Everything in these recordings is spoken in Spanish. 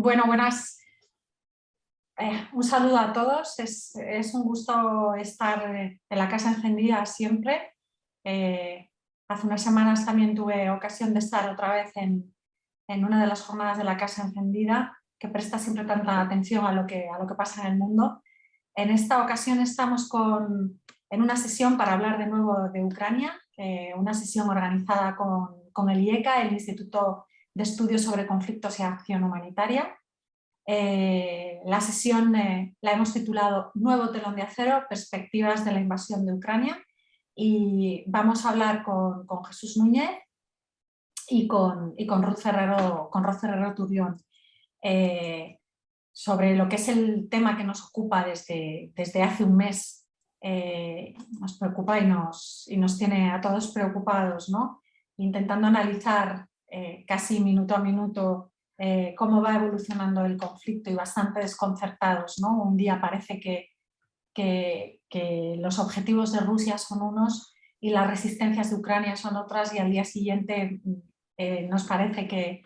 Bueno, buenas. Un saludo a todos. Es un gusto estar en la Casa Encendida siempre. Hace unas semanas también tuve ocasión de estar otra vez en una de las jornadas de la Casa Encendida, que presta siempre tanta atención a lo que pasa en el mundo. En esta ocasión estamos en una sesión para hablar de nuevo de Ucrania, una sesión organizada con el IECA, el Instituto de Estudios sobre Conflictos y Acción Humanitaria. La sesión la hemos titulado Nuevo telón de acero, perspectivas de la invasión de Ucrania, y vamos a hablar con Jesús Núñez y con Ruth Ferrero Turrión sobre lo que es el tema que nos ocupa desde hace un mes. Nos preocupa y nos tiene a todos preocupados, ¿no? Intentando analizar casi minuto a minuto cómo va evolucionando el conflicto y bastante desconcertados, ¿no? Un día parece que los objetivos de Rusia son unos y las resistencias de Ucrania son otras, y al día siguiente nos parece que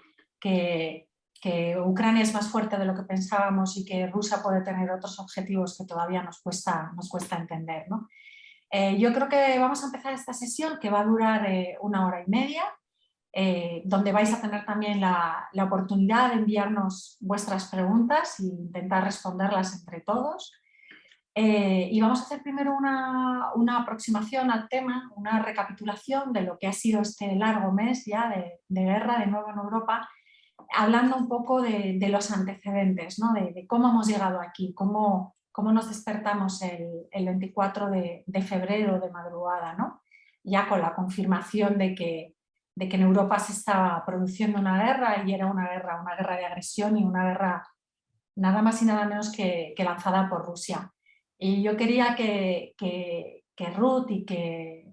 Ucrania es más fuerte de lo que pensábamos y que Rusia puede tener otros objetivos que todavía nos cuesta entender, ¿no? Yo creo que vamos a empezar esta sesión, que va a durar 1 hora y media, donde vais a tener también la oportunidad de enviarnos vuestras preguntas e intentar responderlas entre todos. Y vamos a hacer primero una aproximación al tema, una recapitulación de lo que ha sido este largo mes ya de guerra de nuevo en Europa, hablando un poco de los antecedentes, ¿no? de cómo hemos llegado aquí, cómo nos despertamos el 24 de febrero de madrugada, ¿no? Ya con la confirmación de que en Europa se estaba produciendo una guerra, y era una guerra de agresión, y una guerra nada más y nada menos que lanzada por Rusia. Y yo quería que Ruth y que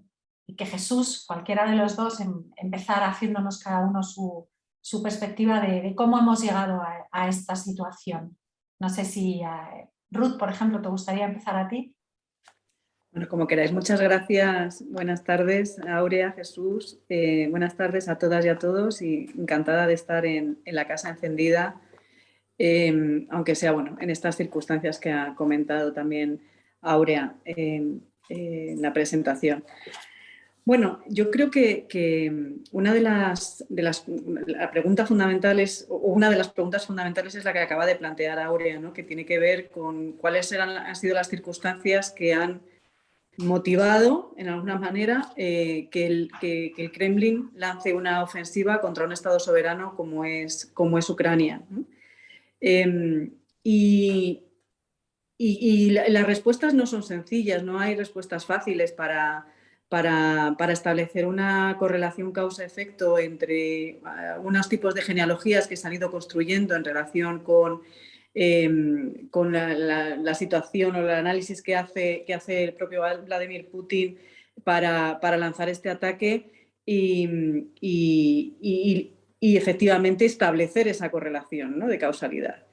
Jesús, cualquiera de los dos, empezara haciéndonos cada uno su perspectiva de cómo hemos llegado a esta situación. No sé si, Ruth, por ejemplo, ¿te gustaría empezar a ti? Bueno, como queráis. Muchas gracias. Buenas tardes, Aurea, Jesús. Buenas tardes a todas y a todos, y encantada de estar en la Casa Encendida, aunque sea en estas circunstancias que ha comentado también Aurea en la presentación. Bueno, yo creo que una de las preguntas fundamentales, o una de las preguntas fundamentales, es la que acaba de plantear Aurea, ¿no? Que tiene que ver con cuáles han sido las circunstancias que han motivado, en alguna manera, que el Kremlin lance una ofensiva contra un Estado soberano como es Ucrania, ¿no? Y las respuestas no son sencillas, no hay respuestas fáciles para establecer una correlación causa-efecto entre unos tipos de genealogías que se han ido construyendo en relación con la situación o el análisis que hace el propio Vladimir Putin para lanzar este ataque y efectivamente establecer esa correlación, ¿no?, de causalidad.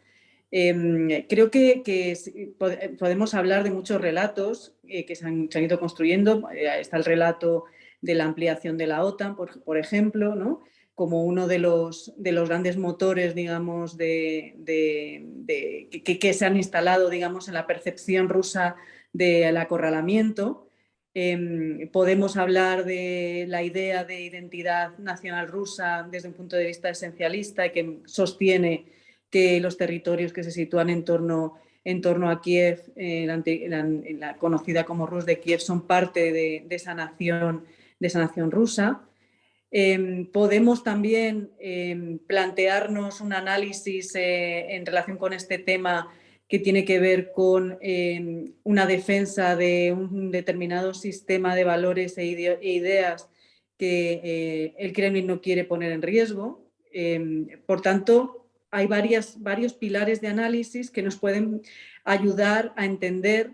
Creo que podemos hablar de muchos relatos que se han ido construyendo. Está el relato de la ampliación de la OTAN, por ejemplo, ¿no?, como uno de los grandes motores, digamos, que se han instalado, digamos, en la percepción rusa del acorralamiento. Podemos hablar de la idea de identidad nacional rusa desde un punto de vista esencialista, y que sostiene que los territorios que se sitúan en torno a Kiev, la conocida como Rus de Kiev, son parte de esa nación rusa. Podemos también plantearnos un análisis en relación con este tema que tiene que ver con una defensa de un determinado sistema de valores e ideas que el Kremlin no quiere poner en riesgo. Por tanto, hay varios pilares de análisis que nos pueden ayudar a entender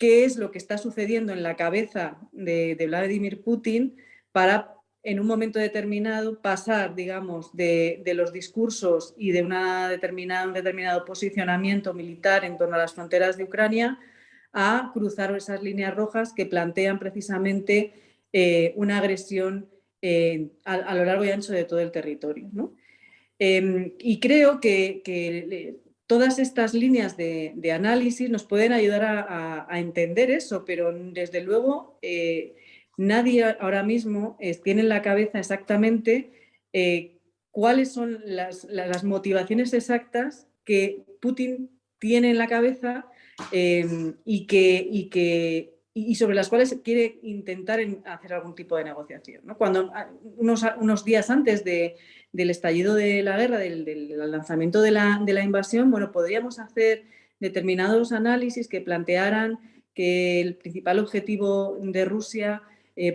qué es lo que está sucediendo en la cabeza de Vladimir Putin para, en un momento determinado, pasar, digamos, de los discursos y de un determinado posicionamiento militar en torno a las fronteras de Ucrania a cruzar esas líneas rojas que plantean precisamente una agresión a lo largo y ancho de todo el territorio, ¿no? Y creo que todas estas líneas de análisis nos pueden ayudar a entender eso, pero desde luego nadie ahora mismo tiene en la cabeza exactamente cuáles son las motivaciones exactas que Putin tiene en la cabeza y sobre las cuales quiere intentar hacer algún tipo de negociación, ¿no? Cuando unos días antes del estallido de la guerra, del lanzamiento de la invasión, bueno, podríamos hacer determinados análisis que plantearan que el principal objetivo de Rusia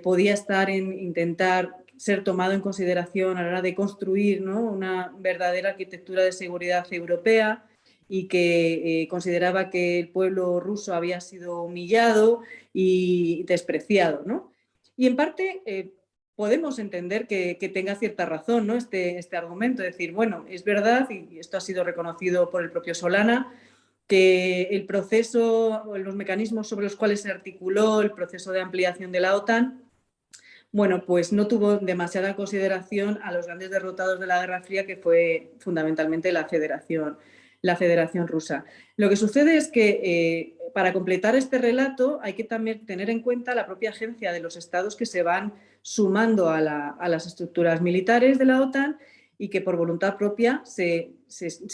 podía estar en intentar ser tomado en consideración a la hora de construir, ¿no?, una verdadera arquitectura de seguridad europea, y que consideraba que el pueblo ruso había sido humillado y despreciado, ¿no? Y en parte podemos entender que tenga cierta razón, ¿no?, este argumento, es decir, bueno, es verdad, y esto ha sido reconocido por el propio Solana, que el proceso o los mecanismos sobre los cuales se articuló el proceso de ampliación de la OTAN, bueno, pues no tuvo demasiada consideración a los grandes derrotados de la Guerra Fría, que fue fundamentalmente la Federación Rusa. Lo que sucede es que para completar este relato hay que también tener en cuenta la propia agencia de los estados que se van sumando a las estructuras militares de la OTAN y que por voluntad propia se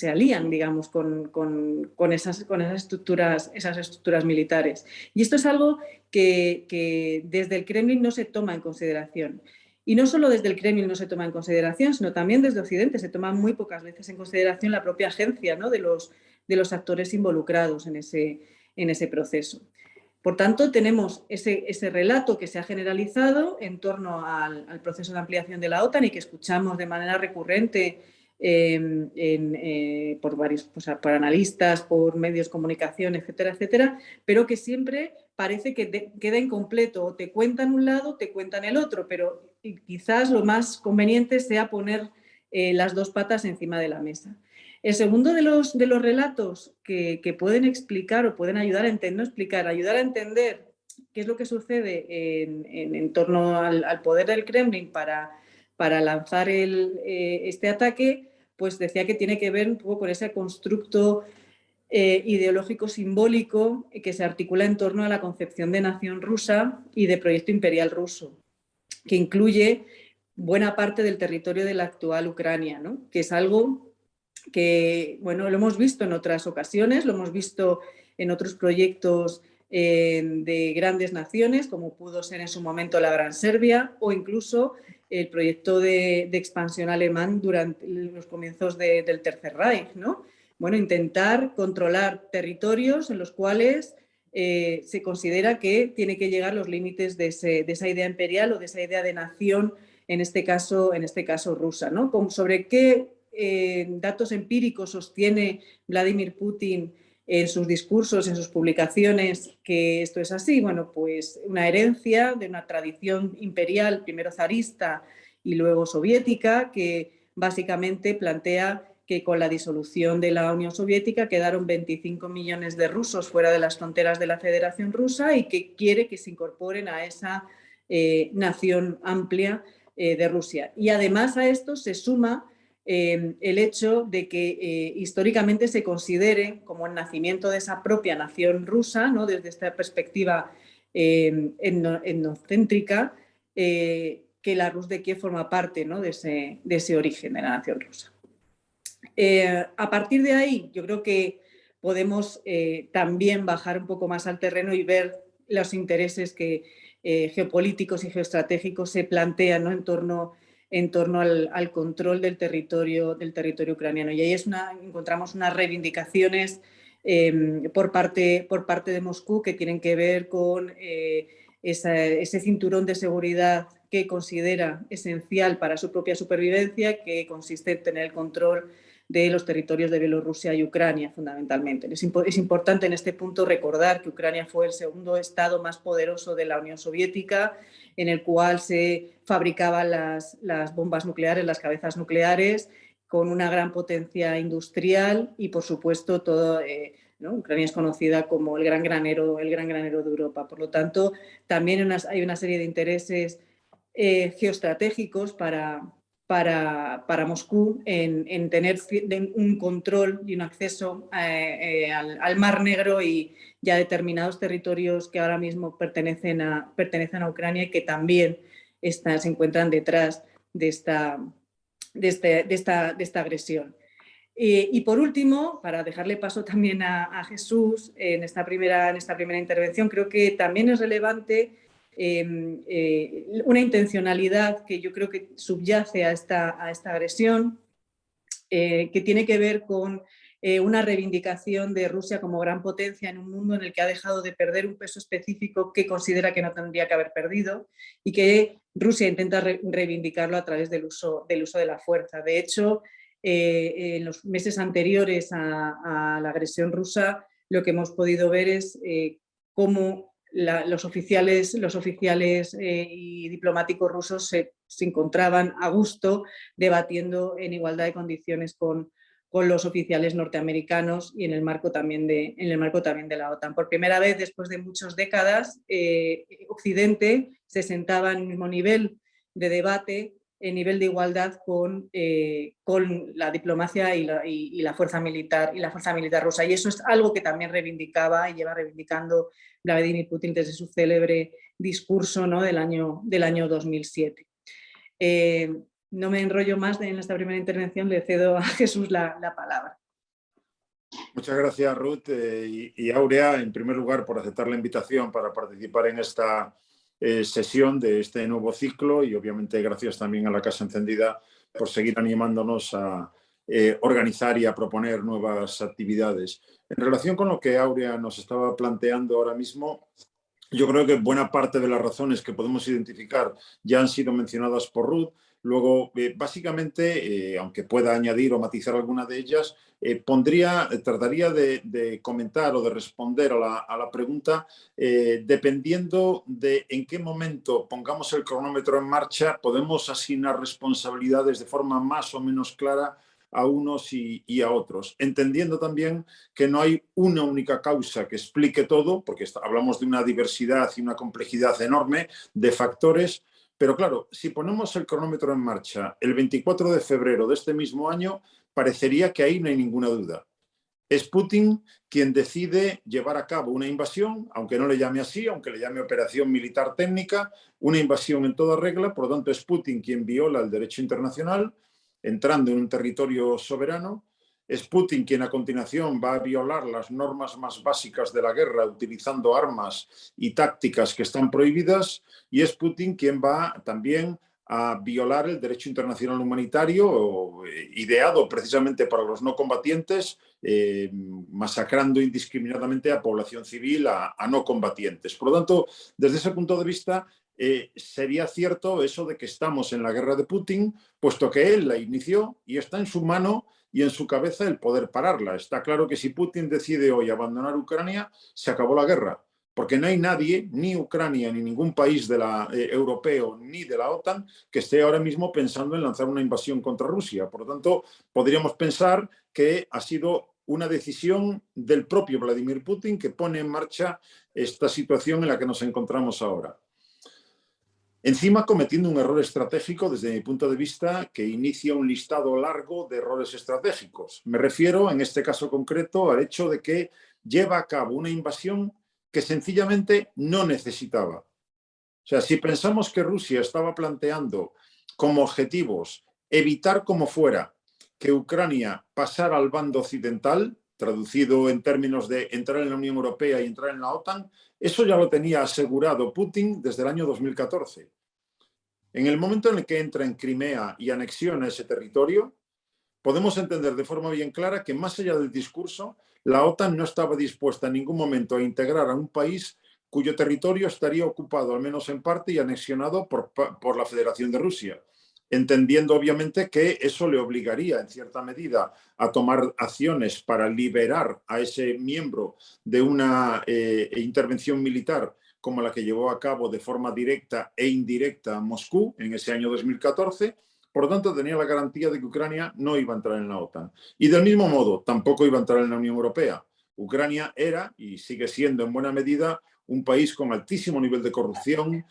alían, digamos, con esas estructuras militares. Y esto es algo que desde el Kremlin no se toma en consideración. Y no solo desde el Kremlin no se toma en consideración, sino también desde Occidente se toma muy pocas veces en consideración la propia agencia, ¿no?, de los actores involucrados en ese proceso. Por tanto, tenemos ese relato que se ha generalizado en torno al proceso de ampliación de la OTAN y que escuchamos de manera recurrente por analistas, por medios de comunicación, etcétera, etcétera, pero que siempre parece que queda incompleto, o te cuentan un lado, te cuentan el otro, pero quizás lo más conveniente sea poner las dos patas encima de la mesa. El segundo de los relatos que pueden explicar o pueden ayudar a entender qué es lo que sucede en torno al poder del Kremlin para lanzar este ataque, pues decía que tiene que ver un poco con ese constructo ideológico simbólico que se articula en torno a la concepción de nación rusa y de proyecto imperial ruso, que incluye buena parte del territorio de la actual Ucrania, ¿no?, que es algo que, bueno, lo hemos visto en otras ocasiones, lo hemos visto en otros proyectos de grandes naciones, como pudo ser en su momento la Gran Serbia, o incluso el proyecto de expansión alemán durante los comienzos del Tercer Reich, ¿no? Bueno, intentar controlar territorios en los cuales se considera que tiene que llegar los límites de esa idea imperial o de esa idea de nación, en este caso rusa, ¿no? Sobre qué datos empíricos sostiene Vladimir Putin en sus discursos, en sus publicaciones, que esto es así. Bueno, pues una herencia de una tradición imperial, primero zarista y luego soviética, que básicamente plantea que con la disolución de la Unión Soviética quedaron 25 millones de rusos fuera de las fronteras de la Federación Rusa y que quiere que se incorporen a esa nación amplia de Rusia. Y además a esto se suma el hecho de que históricamente se considere como el nacimiento de esa propia nación rusa, ¿no?, desde esta perspectiva etnocéntrica, que la Rus de Kiev forma parte, ¿no?, de ese origen de la nación rusa. A partir de ahí, yo creo que podemos también bajar un poco más al terreno y ver los intereses geopolíticos y geoestratégicos se plantean, ¿no?, en torno al control del territorio ucraniano. Y ahí encontramos unas reivindicaciones por parte de Moscú que tienen que ver con ese cinturón de seguridad que considera esencial para su propia supervivencia, que consiste en tener el control de los territorios de Bielorrusia y Ucrania, fundamentalmente. Es importante en este punto recordar que Ucrania fue el segundo estado más poderoso de la Unión Soviética, en el cual se fabricaban las bombas nucleares, las cabezas nucleares, con una gran potencia industrial y, por supuesto, ¿no? Ucrania es conocida como el gran granero de Europa. Por lo tanto, también hay una serie de intereses geoestratégicos para para Moscú en tener un control y un acceso al Mar Negro y a determinados territorios que ahora mismo pertenecen a Ucrania y que también se encuentran detrás de esta agresión. Y por último, para dejarle paso también a Jesús en esta primera intervención, creo que también es relevante una intencionalidad que yo creo que subyace a esta agresión, que tiene que ver con una reivindicación de Rusia como gran potencia en un mundo en el que ha dejado de perder un peso específico que considera que no tendría que haber perdido y que Rusia intenta reivindicarlo a través del uso de la fuerza. De hecho, en los meses anteriores a la agresión rusa, lo que hemos podido ver es cómo los oficiales y diplomáticos rusos se encontraban a gusto debatiendo en igualdad de condiciones con los oficiales norteamericanos y en el marco también de la OTAN. Por primera vez, después de muchas décadas, Occidente se sentaba en el mismo nivel de debate, en nivel de igualdad con la diplomacia y la fuerza militar rusa. Y eso es algo que también reivindicaba y lleva reivindicando Vladimir Putin desde su célebre discurso, ¿no?, del año 2007. No me enrollo más en esta primera intervención, le cedo a Jesús la palabra. Muchas gracias, Ruth y Áurea, en primer lugar, por aceptar la invitación para participar en esta sesión de este nuevo ciclo y obviamente gracias también a la Casa Encendida por seguir animándonos a organizar y a proponer nuevas actividades. En relación con lo que Áurea nos estaba planteando ahora mismo, yo creo que buena parte de las razones que podemos identificar ya han sido mencionadas por Ruth. Luego, básicamente, aunque pueda añadir o matizar alguna de ellas, trataría de comentar o de responder a la pregunta dependiendo de en qué momento pongamos el cronómetro en marcha, podemos asignar responsabilidades de forma más o menos clara a unos y a otros, entendiendo también que no hay una única causa que explique todo, porque hablamos de una diversidad y una complejidad enorme de factores, pero claro, si ponemos el cronómetro en marcha el 24 de febrero de este mismo año, parecería que ahí no hay ninguna duda. Es Putin quien decide llevar a cabo una invasión, aunque no le llame así, aunque le llame operación militar técnica, una invasión en toda regla, por lo tanto es Putin quien viola el derecho internacional, entrando en un territorio soberano. Es Putin quien a continuación va a violar las normas más básicas de la guerra utilizando armas y tácticas que están prohibidas, y es Putin quien va también a violar el derecho internacional humanitario ideado precisamente para los no combatientes, masacrando indiscriminadamente a población civil, a no combatientes. Por lo tanto, desde ese punto de vista, sería cierto eso de que estamos en la guerra de Putin, puesto que él la inició y está en su mano y en su cabeza el poder pararla. Está claro que si Putin decide hoy abandonar Ucrania, se acabó la guerra, porque no hay nadie, ni Ucrania, ni ningún país europeo, ni de la OTAN, que esté ahora mismo pensando en lanzar una invasión contra Rusia. Por lo tanto, podríamos pensar que ha sido una decisión del propio Vladimir Putin que pone en marcha esta situación en la que nos encontramos ahora. Encima cometiendo un error estratégico desde mi punto de vista que inicia un listado largo de errores estratégicos. Me refiero en este caso concreto al hecho de que lleva a cabo una invasión que sencillamente no necesitaba. O sea, si pensamos que Rusia estaba planteando como objetivos evitar como fuera que Ucrania pasara al bando occidental, traducido en términos de entrar en la Unión Europea y entrar en la OTAN, eso ya lo tenía asegurado Putin desde el año 2014. En el momento en el que entra en Crimea y anexiona ese territorio, podemos entender de forma bien clara que más allá del discurso, la OTAN no estaba dispuesta en ningún momento a integrar a un país cuyo territorio estaría ocupado, al menos en parte, y anexionado por la Federación de Rusia, entendiendo obviamente que eso le obligaría en cierta medida a tomar acciones para liberar a ese miembro de una intervención militar como la que llevó a cabo de forma directa e indirecta Moscú en ese año 2014. Por lo tanto, tenía la garantía de que Ucrania no iba a entrar en la OTAN. Y del mismo modo, tampoco iba a entrar en la Unión Europea. Ucrania era y sigue siendo en buena medida un país con altísimo nivel de corrupción,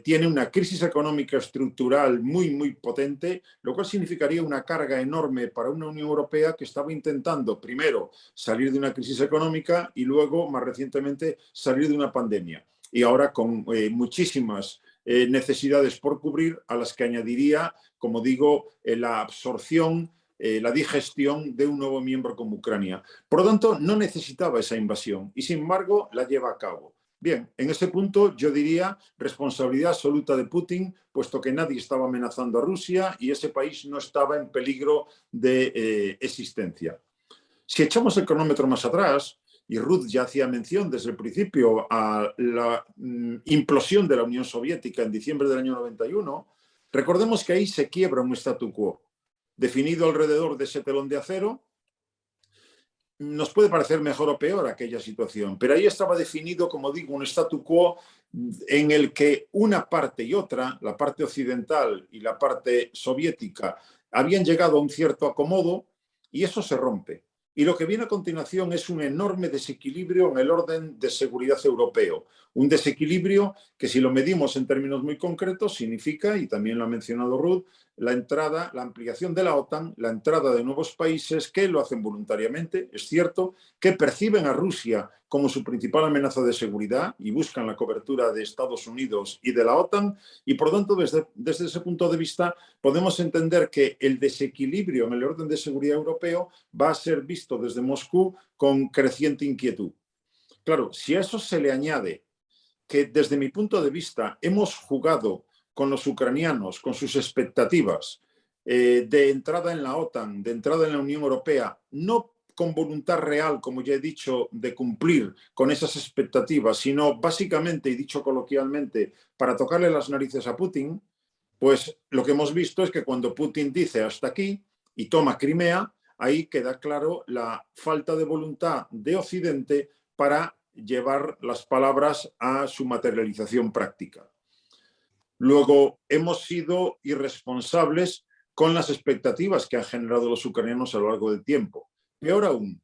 tiene una crisis económica estructural muy potente, lo cual significaría una carga enorme para una Unión Europea que estaba intentando primero salir de una crisis económica y luego, más recientemente, salir de una pandemia. Y ahora con muchísimas necesidades por cubrir, a las que añadiría, como digo, la absorción, la digestión de un nuevo miembro como Ucrania. Por lo tanto, no necesitaba esa invasión y, sin embargo, la lleva a cabo. Bien, en ese punto yo diría responsabilidad absoluta de Putin, puesto que nadie estaba amenazando a Rusia y ese país no estaba en peligro de existencia. Si echamos el cronómetro más atrás, y Ruth ya hacía mención desde el principio a la implosión de la Unión Soviética en diciembre del año 91, recordemos que ahí se quiebra un statu quo, definido alrededor de ese telón de acero. Nos puede parecer mejor o peor aquella situación, pero ahí estaba definido, como digo, un statu quo en el que una parte y otra, la parte occidental y la parte soviética, habían llegado a un cierto acomodo y eso se rompe. Y lo que viene a continuación es un enorme desequilibrio en el orden de seguridad europeo. Un desequilibrio que, si lo medimos en términos muy concretos, significa, y también lo ha mencionado Ruth, la entrada, la ampliación de la OTAN, la entrada de nuevos países que lo hacen voluntariamente, es cierto, que perciben a Rusia como su principal amenaza de seguridad y buscan la cobertura de Estados Unidos y de la OTAN, y por lo tanto, desde ese punto de vista, podemos entender que el desequilibrio en el orden de seguridad europeo va a ser visto desde Moscú con creciente inquietud. Claro, si a eso se le añade que, desde mi punto de vista, hemos jugado con los ucranianos, con sus expectativas de entrada en la OTAN, de entrada en la Unión Europea, no con voluntad real, como ya he dicho, de cumplir con esas expectativas, sino básicamente, y dicho coloquialmente, para tocarle las narices a Putin, pues lo que hemos visto es que cuando Putin dice hasta aquí y toma Crimea, ahí queda claro la falta de voluntad de Occidente para llevar las palabras a su materialización práctica. Luego, hemos sido irresponsables con las expectativas que han generado los ucranianos a lo largo del tiempo. Peor aún,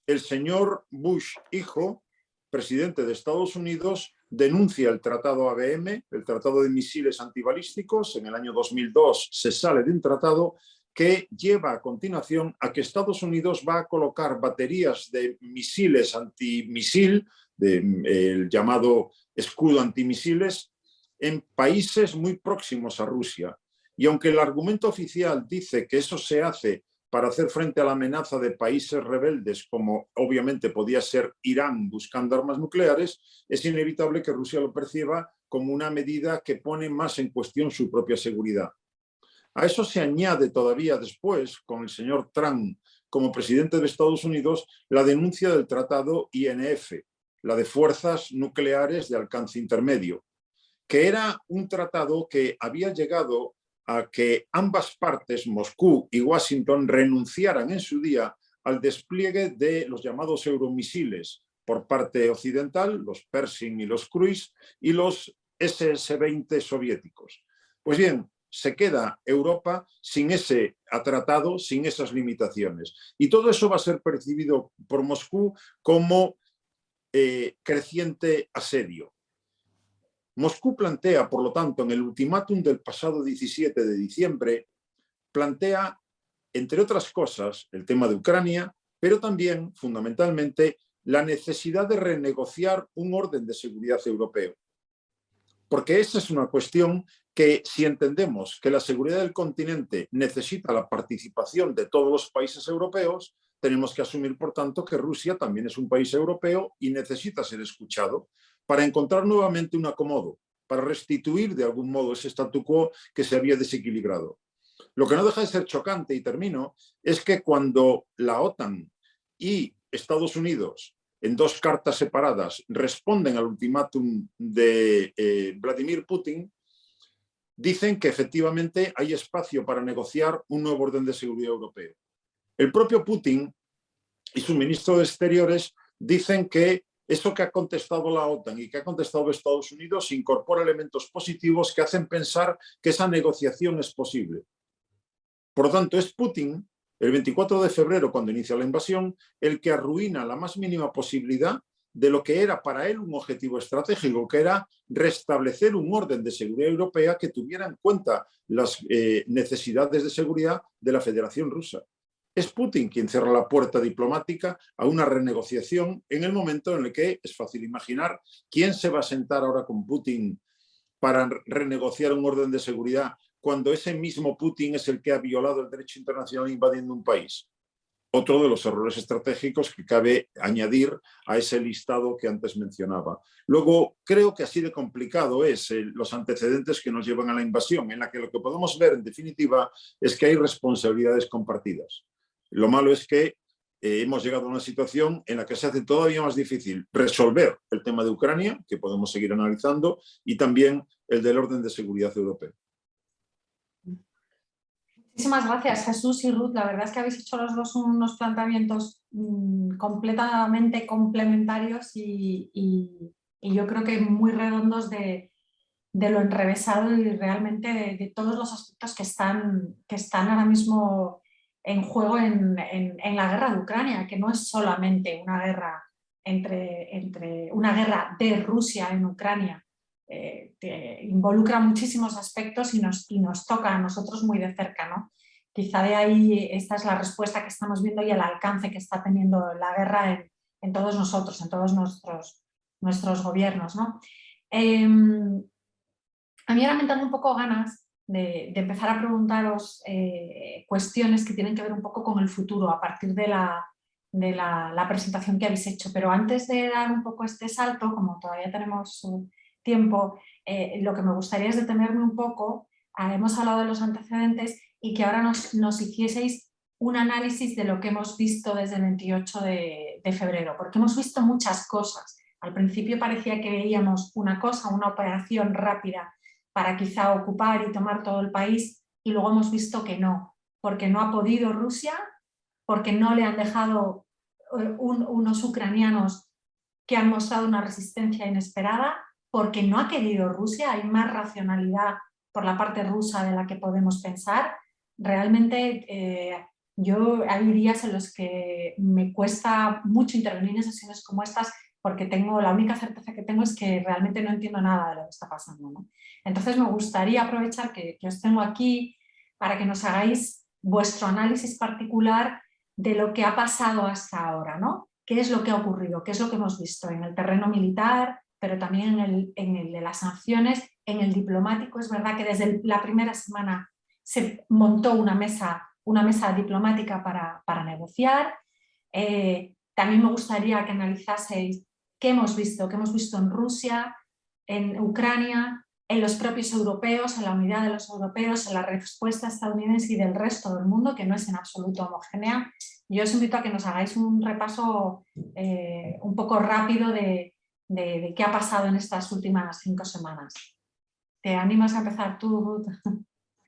el señor Bush, hijo, presidente de Estados Unidos, denuncia el tratado ABM, el tratado de misiles antibalísticos. En el año 2002 se sale de un tratado que lleva a continuación a que Estados Unidos va a colocar baterías de misiles antimisil, el llamado escudo antimisiles, en países muy próximos a Rusia. Y aunque el argumento oficial dice que eso se hace para hacer frente a la amenaza de países rebeldes, como obviamente podía ser Irán buscando armas nucleares, es inevitable que Rusia lo perciba como una medida que pone más en cuestión su propia seguridad. A eso se añade todavía después, con el señor Trump como presidente de Estados Unidos, la denuncia del tratado INF, la de fuerzas nucleares de alcance intermedio, que era un tratado que había llegado a que ambas partes, Moscú y Washington, renunciaran en su día al despliegue de los llamados euromisiles por parte occidental, los Pershing y los Cruise, y los SS-20 soviéticos. Pues bien, se queda Europa sin ese tratado, sin esas limitaciones. Y todo eso va a ser percibido por Moscú como creciente asedio. Moscú plantea, por lo tanto, en el ultimátum del pasado 17 de diciembre, plantea, entre otras cosas, el tema de Ucrania, pero también, fundamentalmente, la necesidad de renegociar un orden de seguridad europeo. Porque esa es una cuestión que, si entendemos que la seguridad del continente necesita la participación de todos los países europeos, tenemos que asumir, por tanto, que Rusia también es un país europeo y necesita ser escuchado para encontrar nuevamente un acomodo, para restituir de algún modo ese statu quo que se había desequilibrado. Lo que no deja de ser chocante, y termino, es que cuando la OTAN y Estados Unidos, en dos cartas separadas, responden al ultimátum de Vladimir Putin, dicen que efectivamente hay espacio para negociar un nuevo orden de seguridad europeo. El propio Putin y su ministro de Exteriores dicen que eso que ha contestado la OTAN y que ha contestado Estados Unidos incorpora elementos positivos que hacen pensar que esa negociación es posible. Por lo tanto, es Putin, el 24 de febrero, cuando inicia la invasión, el que arruina la más mínima posibilidad de lo que era para él un objetivo estratégico, que era restablecer un orden de seguridad europea que tuviera en cuenta las necesidades de seguridad de la Federación Rusa. Es Putin quien cierra la puerta diplomática a una renegociación en el momento en el que es fácil imaginar quién se va a sentar ahora con Putin para renegociar un orden de seguridad cuando ese mismo Putin es el que ha violado el derecho internacional invadiendo un país. Otro de los errores estratégicos que cabe añadir a ese listado que antes mencionaba. Luego, creo que así de complicado es los antecedentes que nos llevan a la invasión, en la que lo que podemos ver, en definitiva, es que hay responsabilidades compartidas. Lo malo es que hemos llegado a una situación en la que se hace todavía más difícil resolver el tema de Ucrania, que podemos seguir analizando, y también el del orden de seguridad europeo. Muchísimas gracias, Jesús y Ruth. La verdad es que habéis hecho los dos unos planteamientos completamente complementarios y yo creo que muy redondos de lo enrevesado y realmente de todos los aspectos que están ahora mismo en juego en la guerra de Ucrania, que no es solamente una guerra una guerra de Rusia en Ucrania, que involucra muchísimos aspectos y nos toca a nosotros muy de cerca, ¿no? Quizá de ahí esta es la respuesta que estamos viendo y el alcance que está teniendo la guerra en todos nosotros, en todos nuestros gobiernos, ¿no? A mí ahora me dan un poco ganas de empezar a preguntaros cuestiones que tienen que ver un poco con el futuro a partir de la presentación que habéis hecho, pero antes de dar un poco este salto, como todavía tenemos tiempo, lo que me gustaría es detenerme un poco. Hemos hablado de los antecedentes y que ahora nos hicieseis un análisis de lo que hemos visto desde el 28 de febrero, porque hemos visto muchas cosas. Al principio parecía que veíamos una cosa, una operación rápida para quizá ocupar y tomar todo el país, y luego hemos visto que no, porque no ha podido Rusia, porque no le han dejado unos ucranianos que han mostrado una resistencia inesperada, porque no ha querido Rusia, hay más racionalidad por la parte rusa de la que podemos pensar. Realmente yo hay días en los que me cuesta mucho intervenir en sesiones como estas, porque la única certeza que tengo es que realmente no entiendo nada de lo que está pasando, ¿no? Entonces me gustaría aprovechar que os tengo aquí para que nos hagáis vuestro análisis particular de lo que ha pasado hasta ahora, ¿no? ¿Qué es lo que ha ocurrido? ¿Qué es lo que hemos visto en el terreno militar, pero también en el de las sanciones, en el diplomático? Es verdad que desde la primera semana se montó una mesa diplomática para negociar. También me gustaría que analizaseis qué hemos visto en Rusia, en Ucrania, en los propios europeos, en la unidad de los europeos, en la respuesta estadounidense y del resto del mundo, que no es en absoluto homogénea. Yo os invito a que nos hagáis un repaso un poco rápido de qué ha pasado en estas últimas 5 semanas. ¿Te animas a empezar tú, Ruth?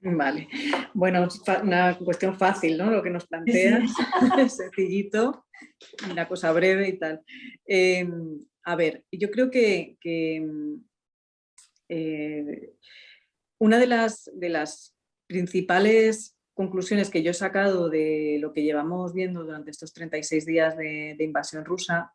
Vale, bueno, una cuestión fácil, ¿no? Lo que nos planteas, sí. Sencillito, una cosa breve y tal. A ver, yo creo que una de las principales conclusiones que yo he sacado de lo que llevamos viendo durante estos 36 días de invasión rusa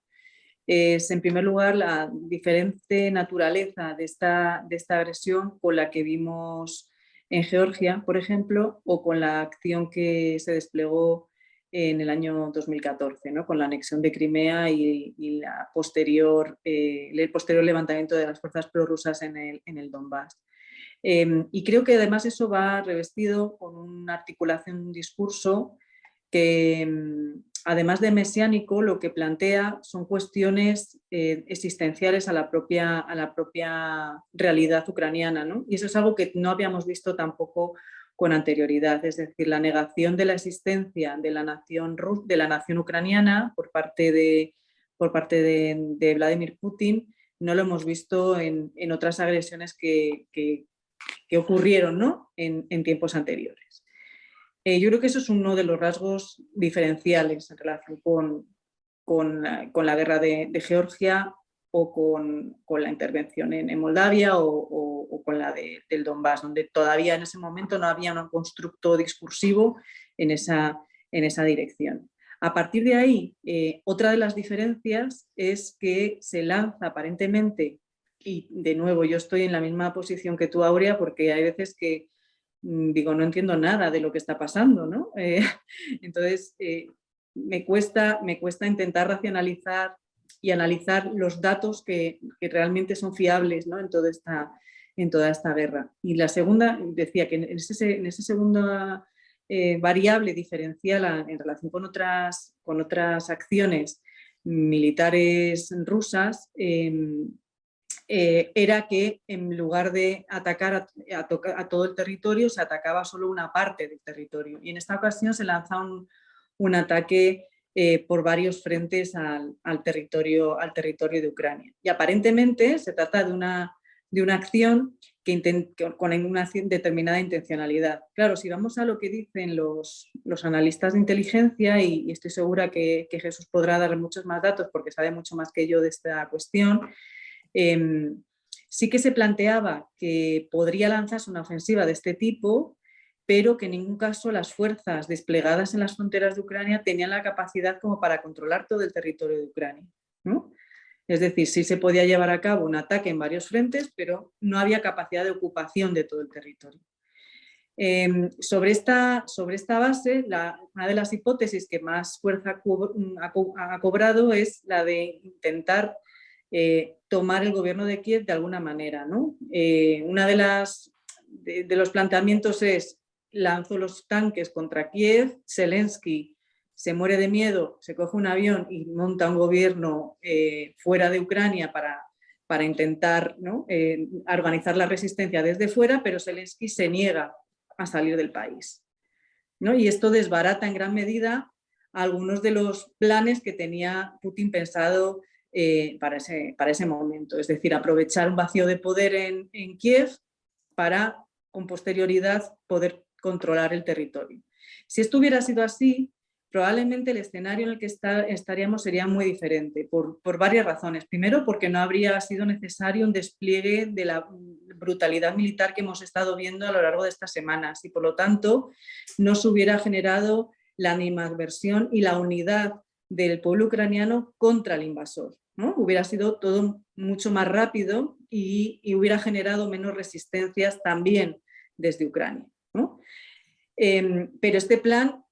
es, en primer lugar, la diferente naturaleza de esta agresión con la que vimos en Georgia, por ejemplo, o con la acción que se desplegó en el año 2014, ¿no? Con la anexión de Crimea y el posterior levantamiento de las fuerzas prorrusas en el Donbass. Y creo que además eso va revestido con una articulación, un discurso que, además de mesiánico, lo que plantea son cuestiones existenciales a la propia realidad ucraniana, ¿no? Y eso es algo que no habíamos visto tampoco con anterioridad, es decir, la negación de la existencia de la nación ucraniana por parte de Vladimir Putin. No lo hemos visto en otras agresiones que ocurrieron, ¿no? en tiempos anteriores. Yo creo que eso es uno de los rasgos diferenciales en relación con la guerra de Georgia o con la intervención en Moldavia o con la del Donbass, donde todavía en ese momento no había un constructo discursivo en esa dirección. A partir de ahí, otra de las diferencias es que se lanza aparentemente, y de nuevo yo estoy en la misma posición que tú, Aurea, porque hay veces que digo, no entiendo nada de lo que está pasando, ¿no? Entonces, me cuesta intentar racionalizar y analizar los datos que realmente son fiables, ¿no? en toda esta guerra. Y la segunda, decía que en esa segunda variable diferencial en relación con otras acciones militares rusas, era que en lugar de atacar a todo el territorio, se atacaba solo una parte del territorio. Y en esta ocasión se lanza un ataque por varios frentes al territorio de Ucrania. Y aparentemente se trata de una acción con una determinada intencionalidad. Claro, si vamos a lo que dicen los analistas de inteligencia, y estoy segura que Jesús podrá dar muchos más datos porque sabe mucho más que yo de esta cuestión, sí que se planteaba que podría lanzarse una ofensiva de este tipo, pero que en ningún caso las fuerzas desplegadas en las fronteras de Ucrania tenían la capacidad como para controlar todo el territorio de Ucrania, ¿no? Es decir, sí se podía llevar a cabo un ataque en varios frentes, pero no había capacidad de ocupación de todo el territorio. Sobre esta base, una de las hipótesis que más fuerza ha cobrado es la de intentar tomar el gobierno de Kiev de alguna manera, ¿no? Una de los planteamientos es: lanzó los tanques contra Kiev, Zelensky se muere de miedo, se coge un avión y monta un gobierno fuera de Ucrania para intentar, ¿no? Organizar la resistencia desde fuera, pero Zelensky se niega a salir del país, ¿no? Y esto desbarata en gran medida algunos de los planes que tenía Putin pensado para ese momento, es decir, aprovechar un vacío de poder en Kiev para, con posterioridad, poder controlar el territorio. Si esto hubiera sido así, probablemente el escenario en el que estaríamos sería muy diferente, por varias razones. Primero, porque no habría sido necesario un despliegue de la brutalidad militar que hemos estado viendo a lo largo de estas semanas, y por lo tanto no se hubiera generado la animadversión y la unidad del pueblo ucraniano contra el invasor, ¿no? Hubiera sido todo mucho más rápido y hubiera generado menos resistencias también desde Ucrania, ¿no? Pero este plan,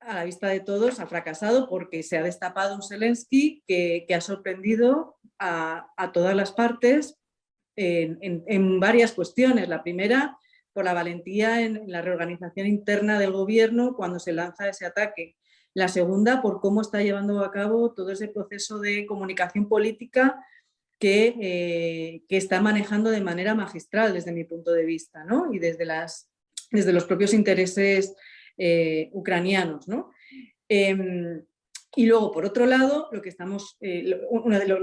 a la vista de todos, ha fracasado porque se ha destapado un Zelensky que ha sorprendido a todas las partes en varias cuestiones. La primera, por la valentía en la reorganización interna del gobierno cuando se lanza ese ataque. La segunda, por cómo está llevando a cabo todo ese proceso de comunicación política que está manejando de manera magistral desde mi punto de vista, ¿no? Y desde los propios intereses ucranianos, ¿no? Y luego, por otro lado, lo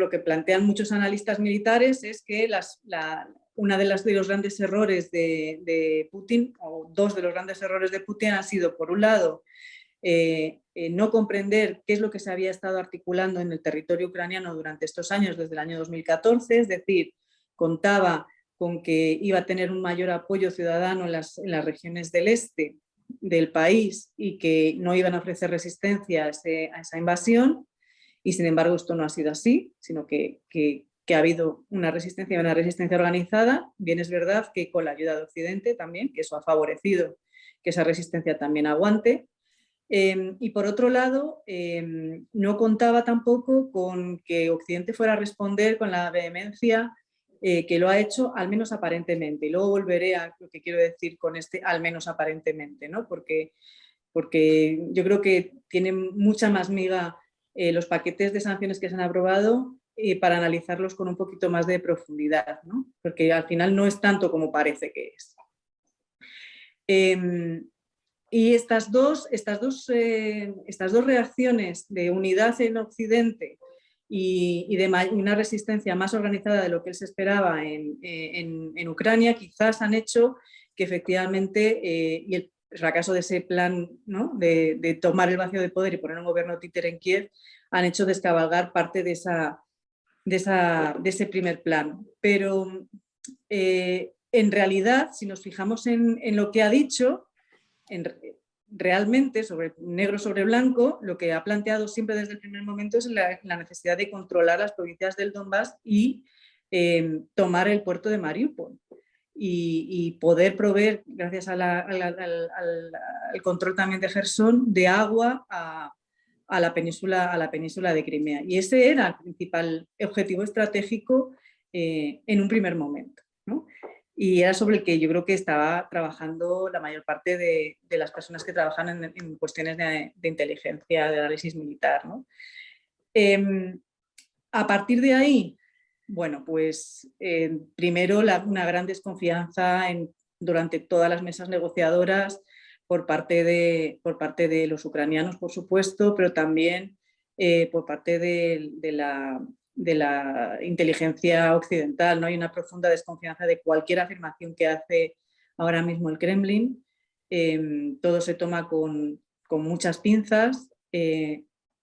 que plantean muchos analistas militares es que uno de los grandes errores de Putin, o dos de los grandes errores de Putin, han sido, por un lado, no comprender qué es lo que se había estado articulando en el territorio ucraniano durante estos años, desde el año 2014, es decir, contaba con que iba a tener un mayor apoyo ciudadano en las regiones del este del país y que no iban a ofrecer resistencia a esa invasión, y sin embargo esto no ha sido así, sino que ha habido una resistencia organizada. Bien, es verdad que con la ayuda de Occidente también, que eso ha favorecido que esa resistencia también aguante. Y por otro lado, no contaba tampoco con que Occidente fuera a responder con la vehemencia que lo ha hecho, al menos aparentemente. Y luego volveré a lo que quiero decir con este al menos aparentemente, ¿no? Porque yo creo que tienen mucha más miga los paquetes de sanciones que se han aprobado para analizarlos con un poquito más de profundidad, ¿no? Porque al final no es tanto como parece que es. Y estas dos reacciones de unidad en Occidente y de una resistencia más organizada de lo que se esperaba en Ucrania, quizás han hecho que efectivamente, y el fracaso de ese plan, ¿no? de tomar el vacío de poder y poner un gobierno títere en Kiev, han hecho descabalgar parte de ese primer plan. Pero en realidad, si nos fijamos en lo que ha dicho, realmente, negro sobre blanco, lo que ha planteado siempre desde el primer momento es la necesidad de controlar las provincias del Donbass y tomar el puerto de Mariupol y poder proveer, gracias al control también de Jersón, de agua a la península de Crimea. Y ese era el principal objetivo estratégico en un primer momento, ¿no? Y era sobre el que yo creo que estaba trabajando la mayor parte de las personas que trabajan en cuestiones de inteligencia, de análisis militar, ¿no? A partir de ahí, bueno, pues primero una gran desconfianza durante todas las mesas negociadoras por parte de los ucranianos, por supuesto, pero también por parte de la inteligencia occidental, ¿no? Hay una profunda desconfianza de cualquier afirmación que hace ahora mismo el Kremlin. Todo se toma con muchas pinzas.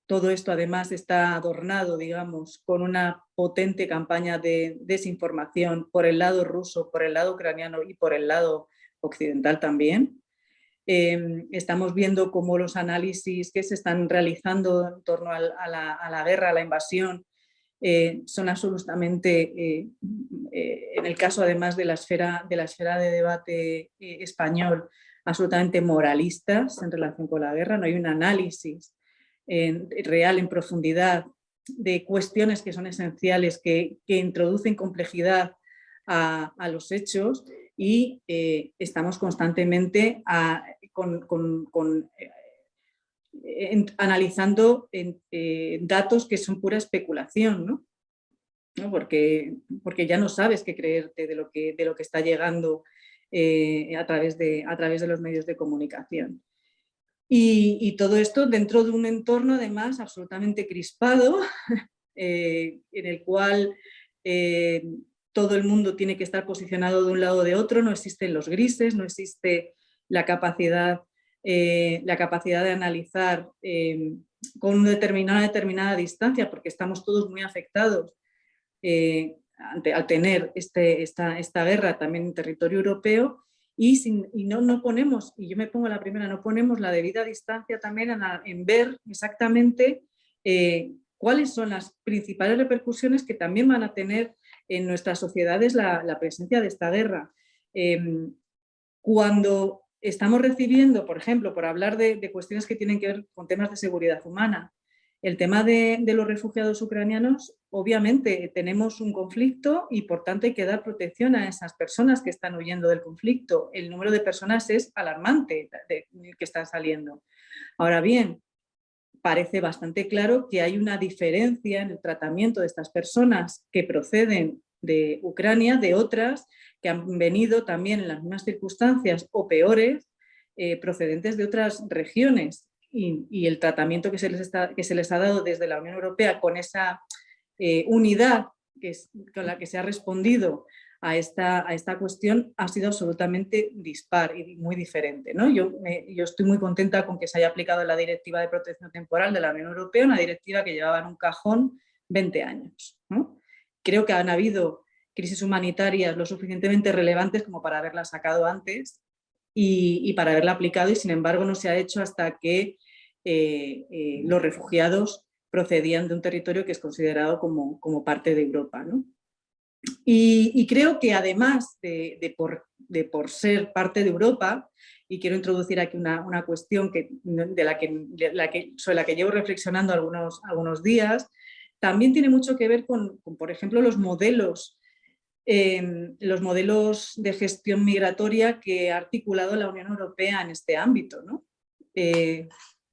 Todo esto además está adornado, digamos, con una potente campaña de desinformación por el lado ruso, por el lado ucraniano y por el lado occidental también. Estamos viendo cómo los análisis que se están realizando en torno a la guerra, a la invasión, son absolutamente, en el caso además de la esfera de debate español, absolutamente moralistas en relación con la guerra. No hay un análisis real, en profundidad, de cuestiones que son esenciales, que introducen complejidad a los hechos, y estamos constantemente analizando datos que son pura especulación, ¿no? Porque ya no sabes qué creerte de lo que está llegando a través de los medios de comunicación. Y todo esto dentro de un entorno además absolutamente crispado, en el cual todo el mundo tiene que estar posicionado de un lado o de otro, no existen los grises, no existe la capacidad de analizar con una determinada distancia, porque estamos todos muy afectados al tener esta guerra también en territorio europeo, y no ponemos, y yo me pongo la primera, no ponemos la debida distancia también en ver exactamente cuáles son las principales repercusiones que también van a tener en nuestras sociedades la presencia de esta guerra. Cuando estamos recibiendo, por ejemplo, por hablar de cuestiones que tienen que ver con temas de seguridad humana, el tema de los refugiados ucranianos, obviamente tenemos un conflicto y por tanto hay que dar protección a esas personas que están huyendo del conflicto. El número de personas es alarmante que están saliendo. Ahora bien, parece bastante claro que hay una diferencia en el tratamiento de estas personas que proceden de Ucrania, de otras que han venido también en las mismas circunstancias o peores, procedentes de otras regiones. Y el tratamiento que se les ha dado desde la Unión Europea, con esa unidad con la que se ha respondido a esta cuestión, ha sido absolutamente dispar y muy diferente, ¿no? Yo estoy muy contenta con que se haya aplicado la Directiva de Protección Temporal de la Unión Europea, una directiva que llevaba en un cajón 20 años, ¿no? Creo que han habido crisis humanitarias lo suficientemente relevantes como para haberla sacado antes y para haberla aplicado, y sin embargo no se ha hecho hasta que los refugiados procedían de un territorio que es considerado como parte de Europa, ¿no? Y creo que además de por ser parte de Europa, y quiero introducir aquí una cuestión sobre la que llevo reflexionando algunos días, también tiene mucho que ver con por ejemplo, los modelos de gestión migratoria que ha articulado la Unión Europea en este ámbito, ¿no?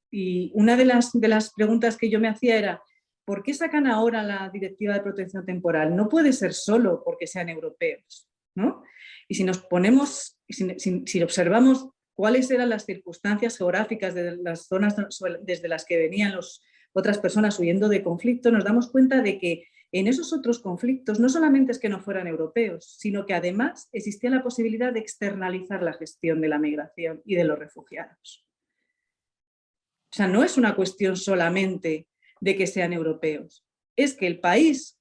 Y una de las preguntas que yo me hacía era: ¿por qué sacan ahora la Directiva de Protección Temporal? No puede ser solo porque sean europeos, ¿no? Y si nos ponemos, si observamos cuáles eran las circunstancias geográficas de las zonas desde las que venían otras personas huyendo de conflicto, nos damos cuenta de que en esos otros conflictos no solamente es que no fueran europeos, sino que además existía la posibilidad de externalizar la gestión de la migración y de los refugiados. O sea, no es una cuestión solamente de que sean europeos, es que el país,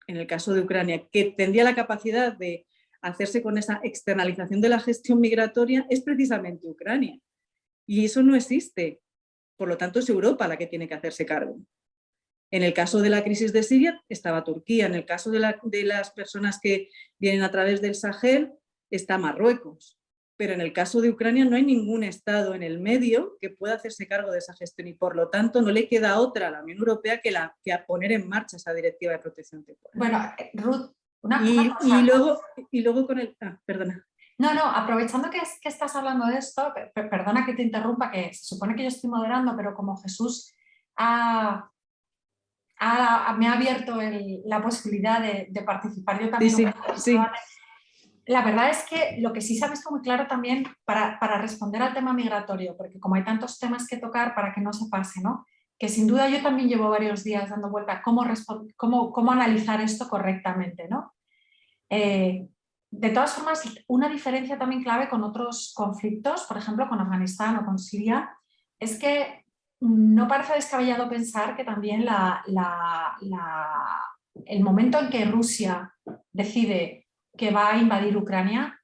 en el caso de Ucrania, que tendría la capacidad de hacerse con esa externalización de la gestión migratoria, es precisamente Ucrania. Y eso no existe. Por lo tanto, es Europa la que tiene que hacerse cargo. En el caso de la crisis de Siria estaba Turquía, en el caso de las personas que vienen a través del Sahel está Marruecos, pero en el caso de Ucrania no hay ningún Estado en el medio que pueda hacerse cargo de esa gestión y por lo tanto no le queda otra a la Unión Europea que a poner en marcha esa directiva de protección temporal. Bueno, Ruth, una cosa. Y luego con el... perdona. No, aprovechando que estás hablando de esto, perdona que te interrumpa, que se supone que yo estoy moderando, pero como Jesús me ha abierto la posibilidad de participar yo también. Sí. La verdad es que lo que sí se ha visto muy claro también para responder al tema migratorio, porque como hay tantos temas que tocar para que no se pase, ¿no? Que sin duda yo también llevo varios días dando vuelta a cómo analizar esto correctamente, ¿no? De todas formas, una diferencia también clave con otros conflictos, por ejemplo con Afganistán o con Siria, es que no parece descabellado pensar que también el momento en que Rusia decide que va a invadir Ucrania,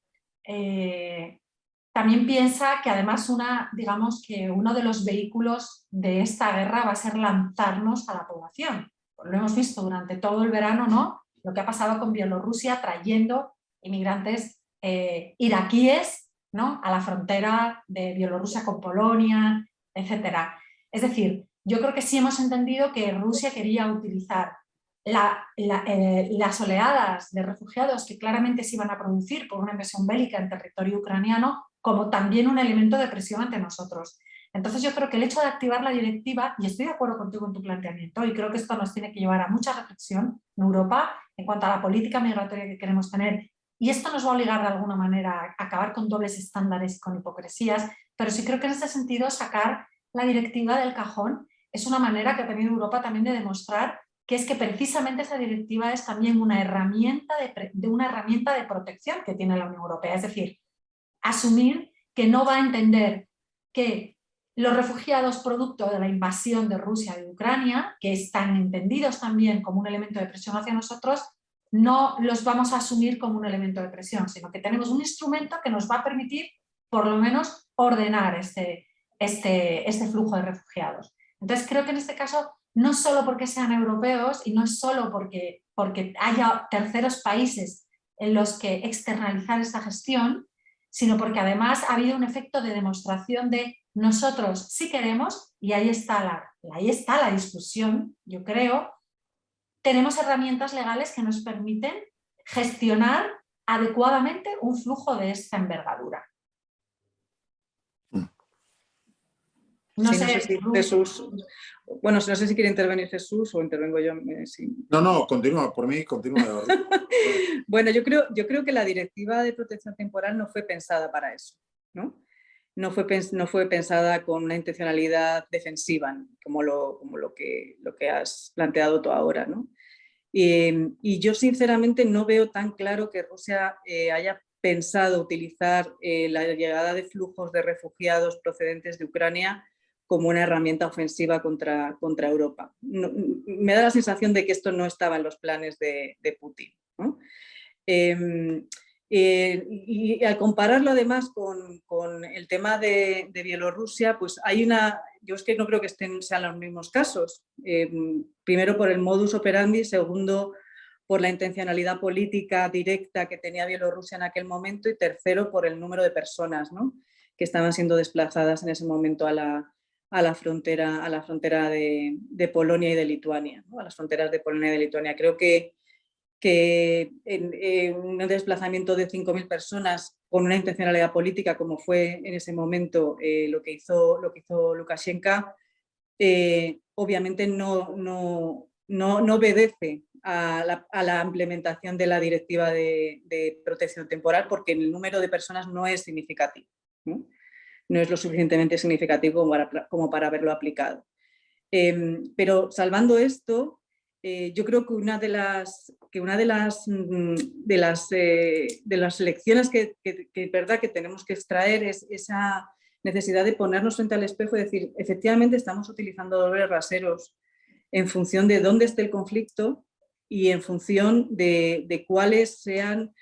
también piensa que además digamos que uno de los vehículos de esta guerra va a ser lanzarnos a la población. Lo hemos visto durante todo el verano, ¿no? Lo que ha pasado con Bielorrusia trayendo inmigrantes iraquíes, ¿no? A la frontera de Bielorrusia con Polonia, etc. Es decir, yo creo que sí hemos entendido que Rusia quería utilizar las oleadas de refugiados que claramente se iban a producir por una invasión bélica en territorio ucraniano como también un elemento de presión ante nosotros. Entonces yo creo que el hecho de activar la directiva, y estoy de acuerdo contigo en tu planteamiento, y creo que esto nos tiene que llevar a mucha reflexión en Europa en cuanto a la política migratoria que queremos tener, y esto nos va a obligar de alguna manera a acabar con dobles estándares y con hipocresías, pero sí creo que en ese sentido sacar la directiva del cajón es una manera que ha tenido Europa también de demostrar que es que precisamente esa directiva es también una herramienta de protección que tiene la Unión Europea, es decir, asumir que no va a entender que los refugiados producto de la invasión de Rusia y de Ucrania, que están entendidos también como un elemento de presión hacia nosotros, no los vamos a asumir como un elemento de presión, sino que tenemos un instrumento que nos va a permitir por lo menos ordenar este flujo de refugiados. Entonces creo que en este caso no solo porque sean europeos y no solo porque haya terceros países en los que externalizar esta gestión, sino porque además ha habido un efecto de demostración de nosotros sí queremos, y ahí está la discusión, yo creo, tenemos herramientas legales que nos permiten gestionar adecuadamente un flujo de esta envergadura. No sé si Jesús... Bueno, no sé si quiere intervenir Jesús o intervengo yo. Sí. No, continúa, por mí, continúa. Bueno, yo creo que la directiva de protección temporal no fue pensada para eso, ¿no? No fue pensada con una intencionalidad defensiva, como lo que has planteado tú ahora, ¿no? Y yo sinceramente no veo tan claro que Rusia haya pensado utilizar la llegada de flujos de refugiados procedentes de Ucrania como una herramienta ofensiva contra Europa. No, me da la sensación de que esto no estaba en los planes de Putin, ¿no? Y al compararlo además con el tema de Bielorrusia, pues yo es que no creo que sean los mismos casos. Primero por el modus operandi, segundo por la intencionalidad política directa que tenía Bielorrusia en aquel momento y tercero por el número de personas, ¿no?, que estaban siendo desplazadas en ese momento a la frontera de Polonia y de Lituania, ¿no?, a las fronteras de Polonia y de Lituania. Creo que en un desplazamiento de 5.000 personas con una intencionalidad política como fue en ese momento lo que hizo Lukashenko, obviamente no obedece a la implementación de la directiva de protección temporal porque el número de personas no es significativo, ¿no? No es lo suficientemente significativo como para haberlo aplicado. Pero salvando esto, yo creo que una de las lecciones que verdad que tenemos que extraer es esa necesidad de ponernos frente al espejo y decir, efectivamente estamos utilizando dobles raseros en función de dónde esté el conflicto y en función de cuáles sean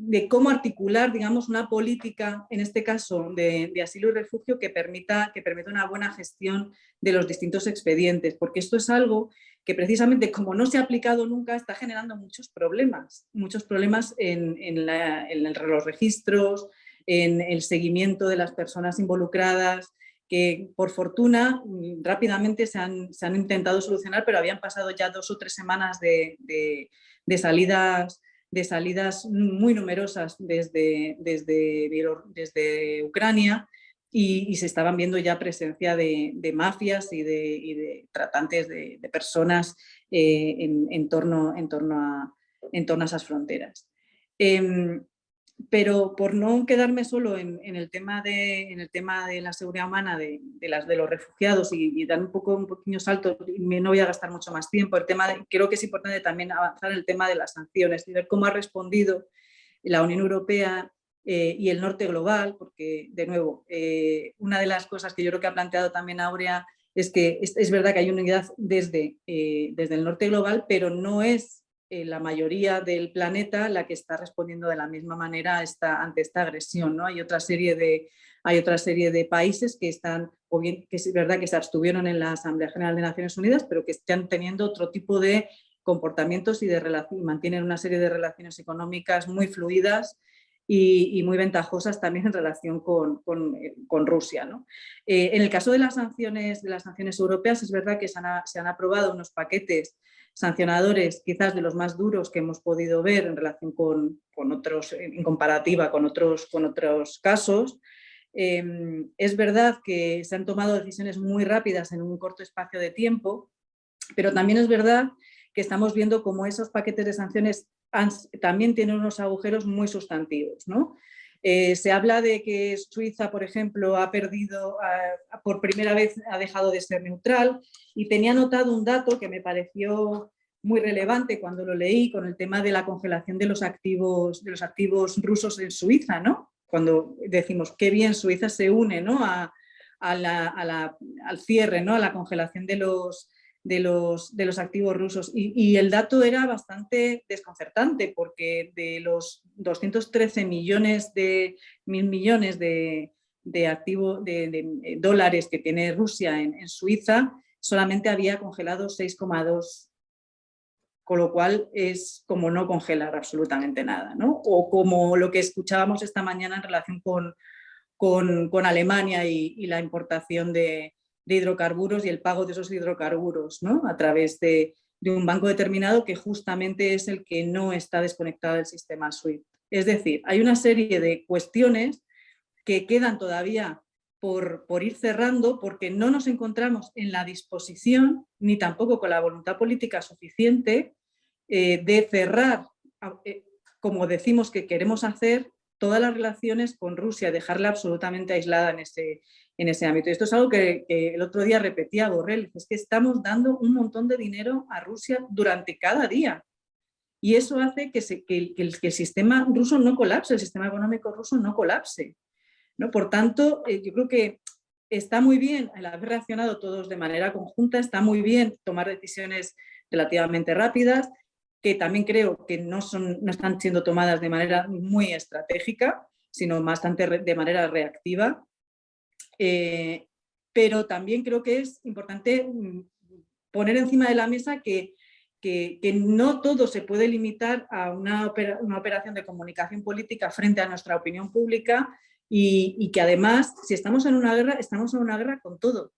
de cómo articular, digamos, una política, en este caso de asilo y refugio, que permita una buena gestión de los distintos expedientes, porque esto es algo que precisamente, como no se ha aplicado nunca, está generando muchos problemas en los registros, en el seguimiento de las personas involucradas, que por fortuna rápidamente se han intentado solucionar, pero habían pasado ya 2 o 3 semanas de salidas muy numerosas desde Ucrania, y se estaban viendo ya presencia de mafias y de tratantes de personas en torno a esas fronteras. Pero por no quedarme solo en el tema de la seguridad humana de los refugiados y dar un pequeño salto, no voy a gastar mucho más tiempo, creo que es importante también avanzar en el tema de las sanciones y ver cómo ha respondido la Unión Europea y el norte global, porque, de nuevo, una de las cosas que yo creo que ha planteado también Aurea es que es verdad que hay unidad desde el norte global, pero no es la mayoría del planeta la que está respondiendo de la misma manera ante esta agresión, ¿no? Hay otra serie de países que están, o bien que es verdad que se abstuvieron en la Asamblea General de Naciones Unidas, pero que están teniendo otro tipo de comportamientos y mantienen una serie de relaciones económicas muy fluidas y muy ventajosas también en relación con Rusia, ¿no? En el caso de las sanciones europeas, es verdad que se han aprobado unos paquetes sancionadores, quizás de los más duros que hemos podido ver en relación con otros, en comparativa con otros casos. Es verdad que se han tomado decisiones muy rápidas en un corto espacio de tiempo, pero también es verdad que estamos viendo cómo esos paquetes de sanciones también tienen unos agujeros muy sustantivos, ¿no? Se habla de que Suiza, por ejemplo, por primera vez ha dejado de ser neutral, y tenía anotado un dato que me pareció muy relevante cuando lo leí, con el tema de la congelación de los activos rusos en Suiza, ¿no? Cuando decimos qué bien Suiza se une, ¿no? al cierre, ¿no? A la congelación de los activos rusos, y el dato era bastante desconcertante, porque de los 213 millones de dólares que tiene Rusia en Suiza, solamente había congelado 6,2, con lo cual es como no congelar absolutamente nada, ¿no? O como lo que escuchábamos esta mañana en relación con Alemania y la importación de hidrocarburos y el pago de esos hidrocarburos, ¿no? A través de un banco determinado, que justamente es el que no está desconectado del sistema SWIFT. Es decir, hay una serie de cuestiones que quedan todavía por ir cerrando, porque no nos encontramos en la disposición, ni tampoco con la voluntad política suficiente de cerrar, como decimos que queremos hacer, todas las relaciones con Rusia, dejarla absolutamente aislada en ese ámbito. Y esto es algo que el otro día repetía Borrell, es que estamos dando un montón de dinero a Rusia durante cada día. Y eso hace que el sistema ruso no colapse, el sistema económico ruso no colapse, ¿no? Por tanto, yo creo que está muy bien el haber reaccionado todos de manera conjunta, está muy bien tomar decisiones relativamente rápidas, que también creo que no están siendo tomadas de manera muy estratégica, sino bastante de manera reactiva. Pero también creo que es importante poner encima de la mesa que no todo se puede limitar a una operación de comunicación política frente a nuestra opinión pública, y que además, si estamos en una guerra con todo.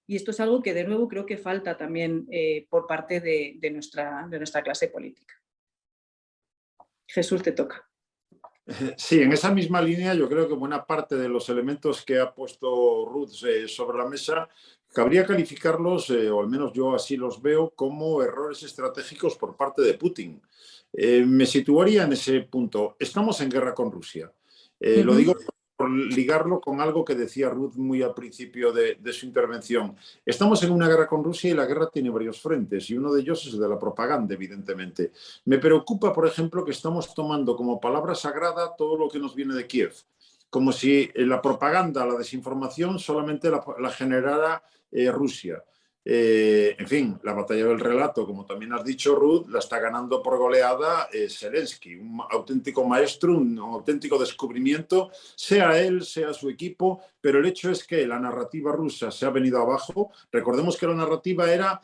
Y esto es algo que, de nuevo, creo que falta también por parte de nuestra clase política. Jesús, te toca. Sí, en esa misma línea yo creo que buena parte de los elementos que ha puesto Ruth sobre la mesa cabría calificarlos, o al menos yo así los veo, como errores estratégicos por parte de Putin. Me situaría en ese punto. Estamos en guerra con Rusia. Lo digo por ligarlo con algo que decía Ruth muy al principio de su intervención. Estamos en una guerra con Rusia y la guerra tiene varios frentes, y uno de ellos es el de la propaganda, evidentemente. Me preocupa, por ejemplo, que estamos tomando como palabra sagrada todo lo que nos viene de Kiev, como si la propaganda, la desinformación solamente la generara Rusia. En fin, la batalla del relato, como también has dicho, Ruth, la está ganando por goleada Zelensky, un auténtico maestro, un auténtico descubrimiento, sea él, sea su equipo, pero el hecho es que la narrativa rusa se ha venido abajo. Recordemos que la narrativa era,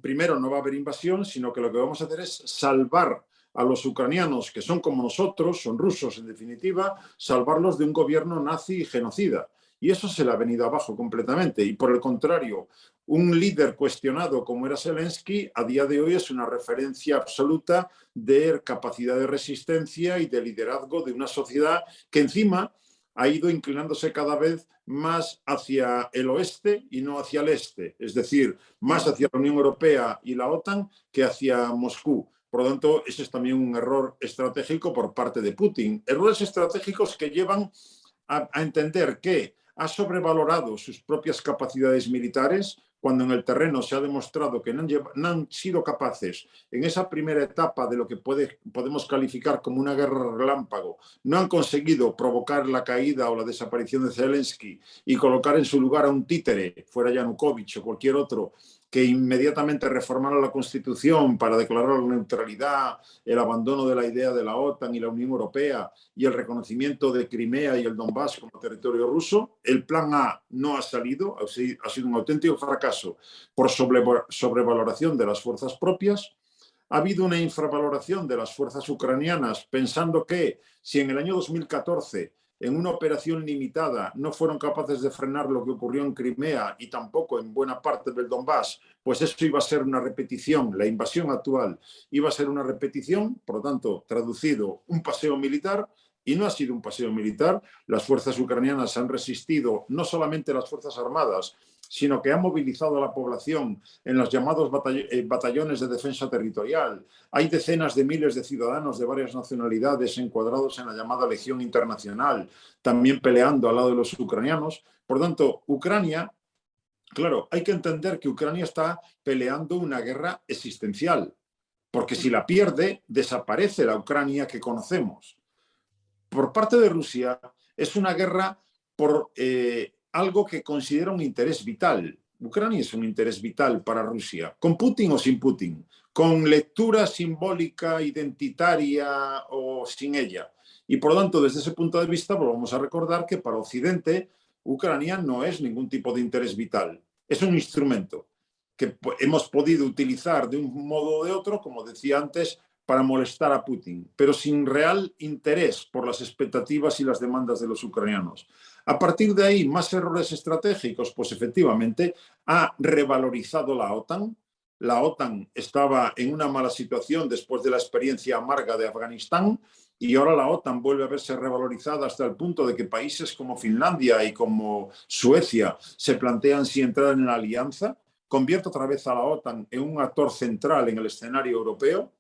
primero, no va a haber invasión, sino que lo que vamos a hacer es salvar a los ucranianos, que son como nosotros, son rusos en definitiva, salvarlos de un gobierno nazi y genocida. Y eso se le ha venido abajo completamente. Y por el contrario, un líder cuestionado como era Zelensky, a día de hoy es una referencia absoluta de capacidad de resistencia y de liderazgo de una sociedad que encima ha ido inclinándose cada vez más hacia el oeste y no hacia el este. Es decir, más hacia la Unión Europea y la OTAN que hacia Moscú. Por lo tanto, ese es también un error estratégico por parte de Putin. Errores estratégicos que llevan a entender que ha sobrevalorado sus propias capacidades militares cuando en el terreno se ha demostrado que no han sido capaces en esa primera etapa de lo que podemos calificar como una guerra relámpago, no han conseguido provocar la caída o la desaparición de Zelensky y colocar en su lugar a un títere, fuera Yanukovych o cualquier otro, que inmediatamente reformara la Constitución para declarar la neutralidad, el abandono de la idea de la OTAN y la Unión Europea y el reconocimiento de Crimea y el Donbass como territorio ruso. El plan A no ha salido, ha sido un auténtico fracaso por sobrevaloración de las fuerzas propias. Ha habido una infravaloración de las fuerzas ucranianas, pensando que si en el año 2014 en una operación limitada no fueron capaces de frenar lo que ocurrió en Crimea y tampoco en buena parte del Donbass, pues eso iba a ser una repetición, la invasión actual iba a ser una repetición, por lo tanto, traducido, un paseo militar, y no ha sido un paseo militar. Las fuerzas ucranianas han resistido, no solamente las fuerzas armadas, sino que han movilizado a la población en los llamados batallones de defensa territorial. Hay decenas de miles de ciudadanos de varias nacionalidades encuadrados en la llamada Legión Internacional, también peleando al lado de los ucranianos. Por tanto, Ucrania, claro, hay que entender que Ucrania está peleando una guerra existencial, porque si la pierde, desaparece la Ucrania que conocemos. Por parte de Rusia, es una guerra por algo que considera un interés vital. Ucrania es un interés vital para Rusia, con Putin o sin Putin, con lectura simbólica, identitaria o sin ella. Y por lo tanto, desde ese punto de vista, volvamos a recordar que para Occidente, Ucrania no es ningún tipo de interés vital. Es un instrumento que hemos podido utilizar de un modo o de otro, como decía antes, para molestar a Putin, pero sin real interés por las expectativas y las demandas de los ucranianos. A partir de ahí, más errores estratégicos, pues efectivamente ha revalorizado la OTAN. La OTAN estaba en una mala situación después de la experiencia amarga de Afganistán y ahora la OTAN vuelve a verse revalorizada hasta el punto de que países como Finlandia y como Suecia se plantean si entrar en la alianza. Convierte otra vez a la OTAN en un actor central en el escenario europeo.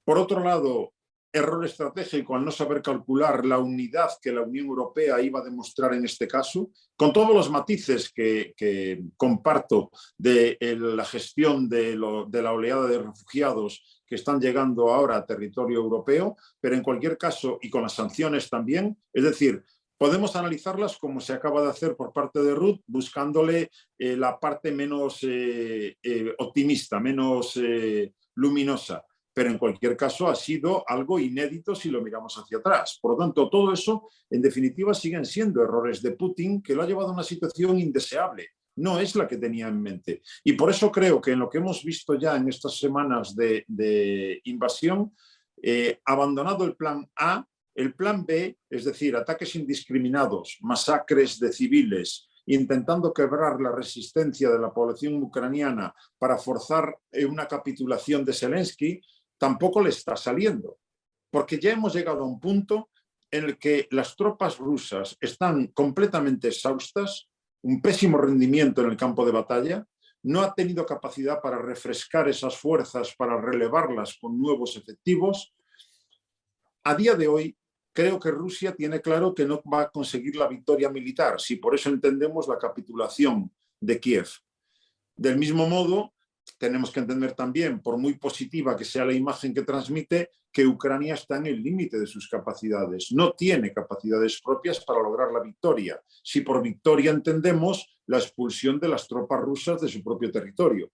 Por otro lado, error estratégico al no saber calcular la unidad que la Unión Europea iba a demostrar en este caso, con todos los matices que comparto de la gestión de la oleada de refugiados que están llegando ahora a territorio europeo, pero en cualquier caso, y con las sanciones también, es decir, podemos analizarlas como se acaba de hacer por parte de Ruth, buscándole la parte menos optimista, menos luminosa. Pero en cualquier caso ha sido algo inédito si lo miramos hacia atrás. Por lo tanto, todo eso, en definitiva, siguen siendo errores de Putin que lo ha llevado a una situación indeseable. No es la que tenía en mente. Y por eso creo que en lo que hemos visto ya en estas semanas de invasión, abandonado el plan A, el plan B, es decir, ataques indiscriminados, masacres de civiles, intentando quebrar la resistencia de la población ucraniana para forzar una capitulación de Zelensky, tampoco le está saliendo, porque ya hemos llegado a un punto en el que las tropas rusas están completamente exhaustas, un pésimo rendimiento en el campo de batalla, no ha tenido capacidad para refrescar esas fuerzas, para relevarlas con nuevos efectivos. A día de hoy, creo que Rusia tiene claro que no va a conseguir la victoria militar, si por eso entendemos la capitulación de Kiev. Del mismo modo, tenemos que entender también, por muy positiva que sea la imagen que transmite, que Ucrania está en el límite de sus capacidades. No tiene capacidades propias para lograr la victoria. Si por victoria entendemos la expulsión de las tropas rusas de su propio territorio.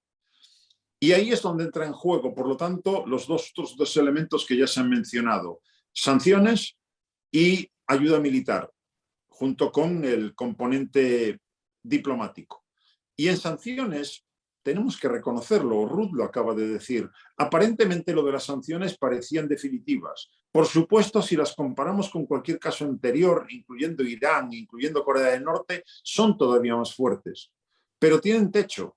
Y ahí es donde entra en juego, por lo tanto, los otros dos elementos que ya se han mencionado. Sanciones y ayuda militar, junto con el componente diplomático. Y en sanciones, tenemos que reconocerlo, Ruth lo acaba de decir, aparentemente lo de las sanciones parecían definitivas. Por supuesto, si las comparamos con cualquier caso anterior, incluyendo Irán, incluyendo Corea del Norte, son todavía más fuertes. Pero tienen techo.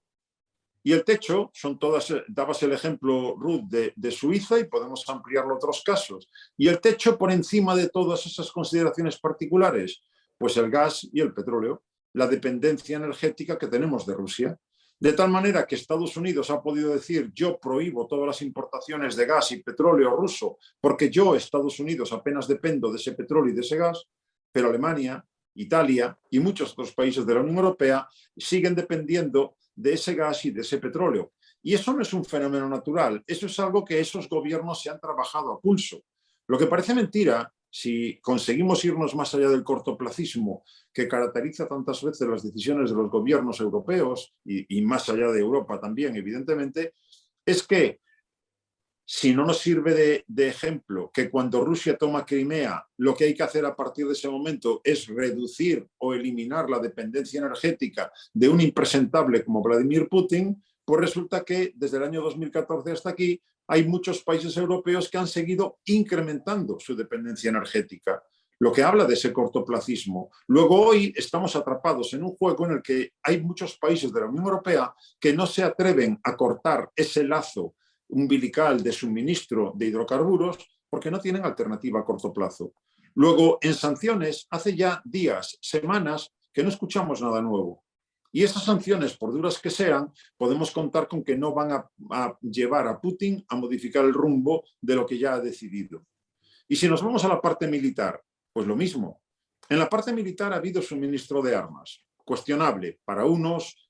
Y el techo son todas, dabas el ejemplo, Ruth, de Suiza, y podemos ampliarlo a otros casos. Y el techo por encima de todas esas consideraciones particulares, pues el gas y el petróleo, la dependencia energética que tenemos de Rusia. De tal manera que Estados Unidos ha podido decir: yo prohíbo todas las importaciones de gas y petróleo ruso porque yo, Estados Unidos, apenas dependo de ese petróleo y de ese gas, pero Alemania, Italia y muchos otros países de la Unión Europea siguen dependiendo de ese gas y de ese petróleo. Y eso no es un fenómeno natural, eso es algo que esos gobiernos se han trabajado a pulso. Lo que parece mentira, si conseguimos irnos más allá del cortoplacismo que caracteriza tantas veces las decisiones de los gobiernos europeos y más allá de Europa también, evidentemente, es que si no nos sirve de ejemplo que cuando Rusia toma Crimea, lo que hay que hacer a partir de ese momento es reducir o eliminar la dependencia energética de un impresentable como Vladimir Putin, pues resulta que desde el año 2014 hasta aquí hay muchos países europeos que han seguido incrementando su dependencia energética, lo que habla de ese cortoplacismo. Luego hoy estamos atrapados en un juego en el que hay muchos países de la Unión Europea que no se atreven a cortar ese lazo umbilical de suministro de hidrocarburos porque no tienen alternativa a corto plazo. Luego, en sanciones, hace ya días, semanas, que no escuchamos nada nuevo. Y esas sanciones, por duras que sean, podemos contar con que no van a llevar a Putin a modificar el rumbo de lo que ya ha decidido. Y si nos vamos a la parte militar, pues lo mismo. En la parte militar ha habido suministro de armas, cuestionable para unos,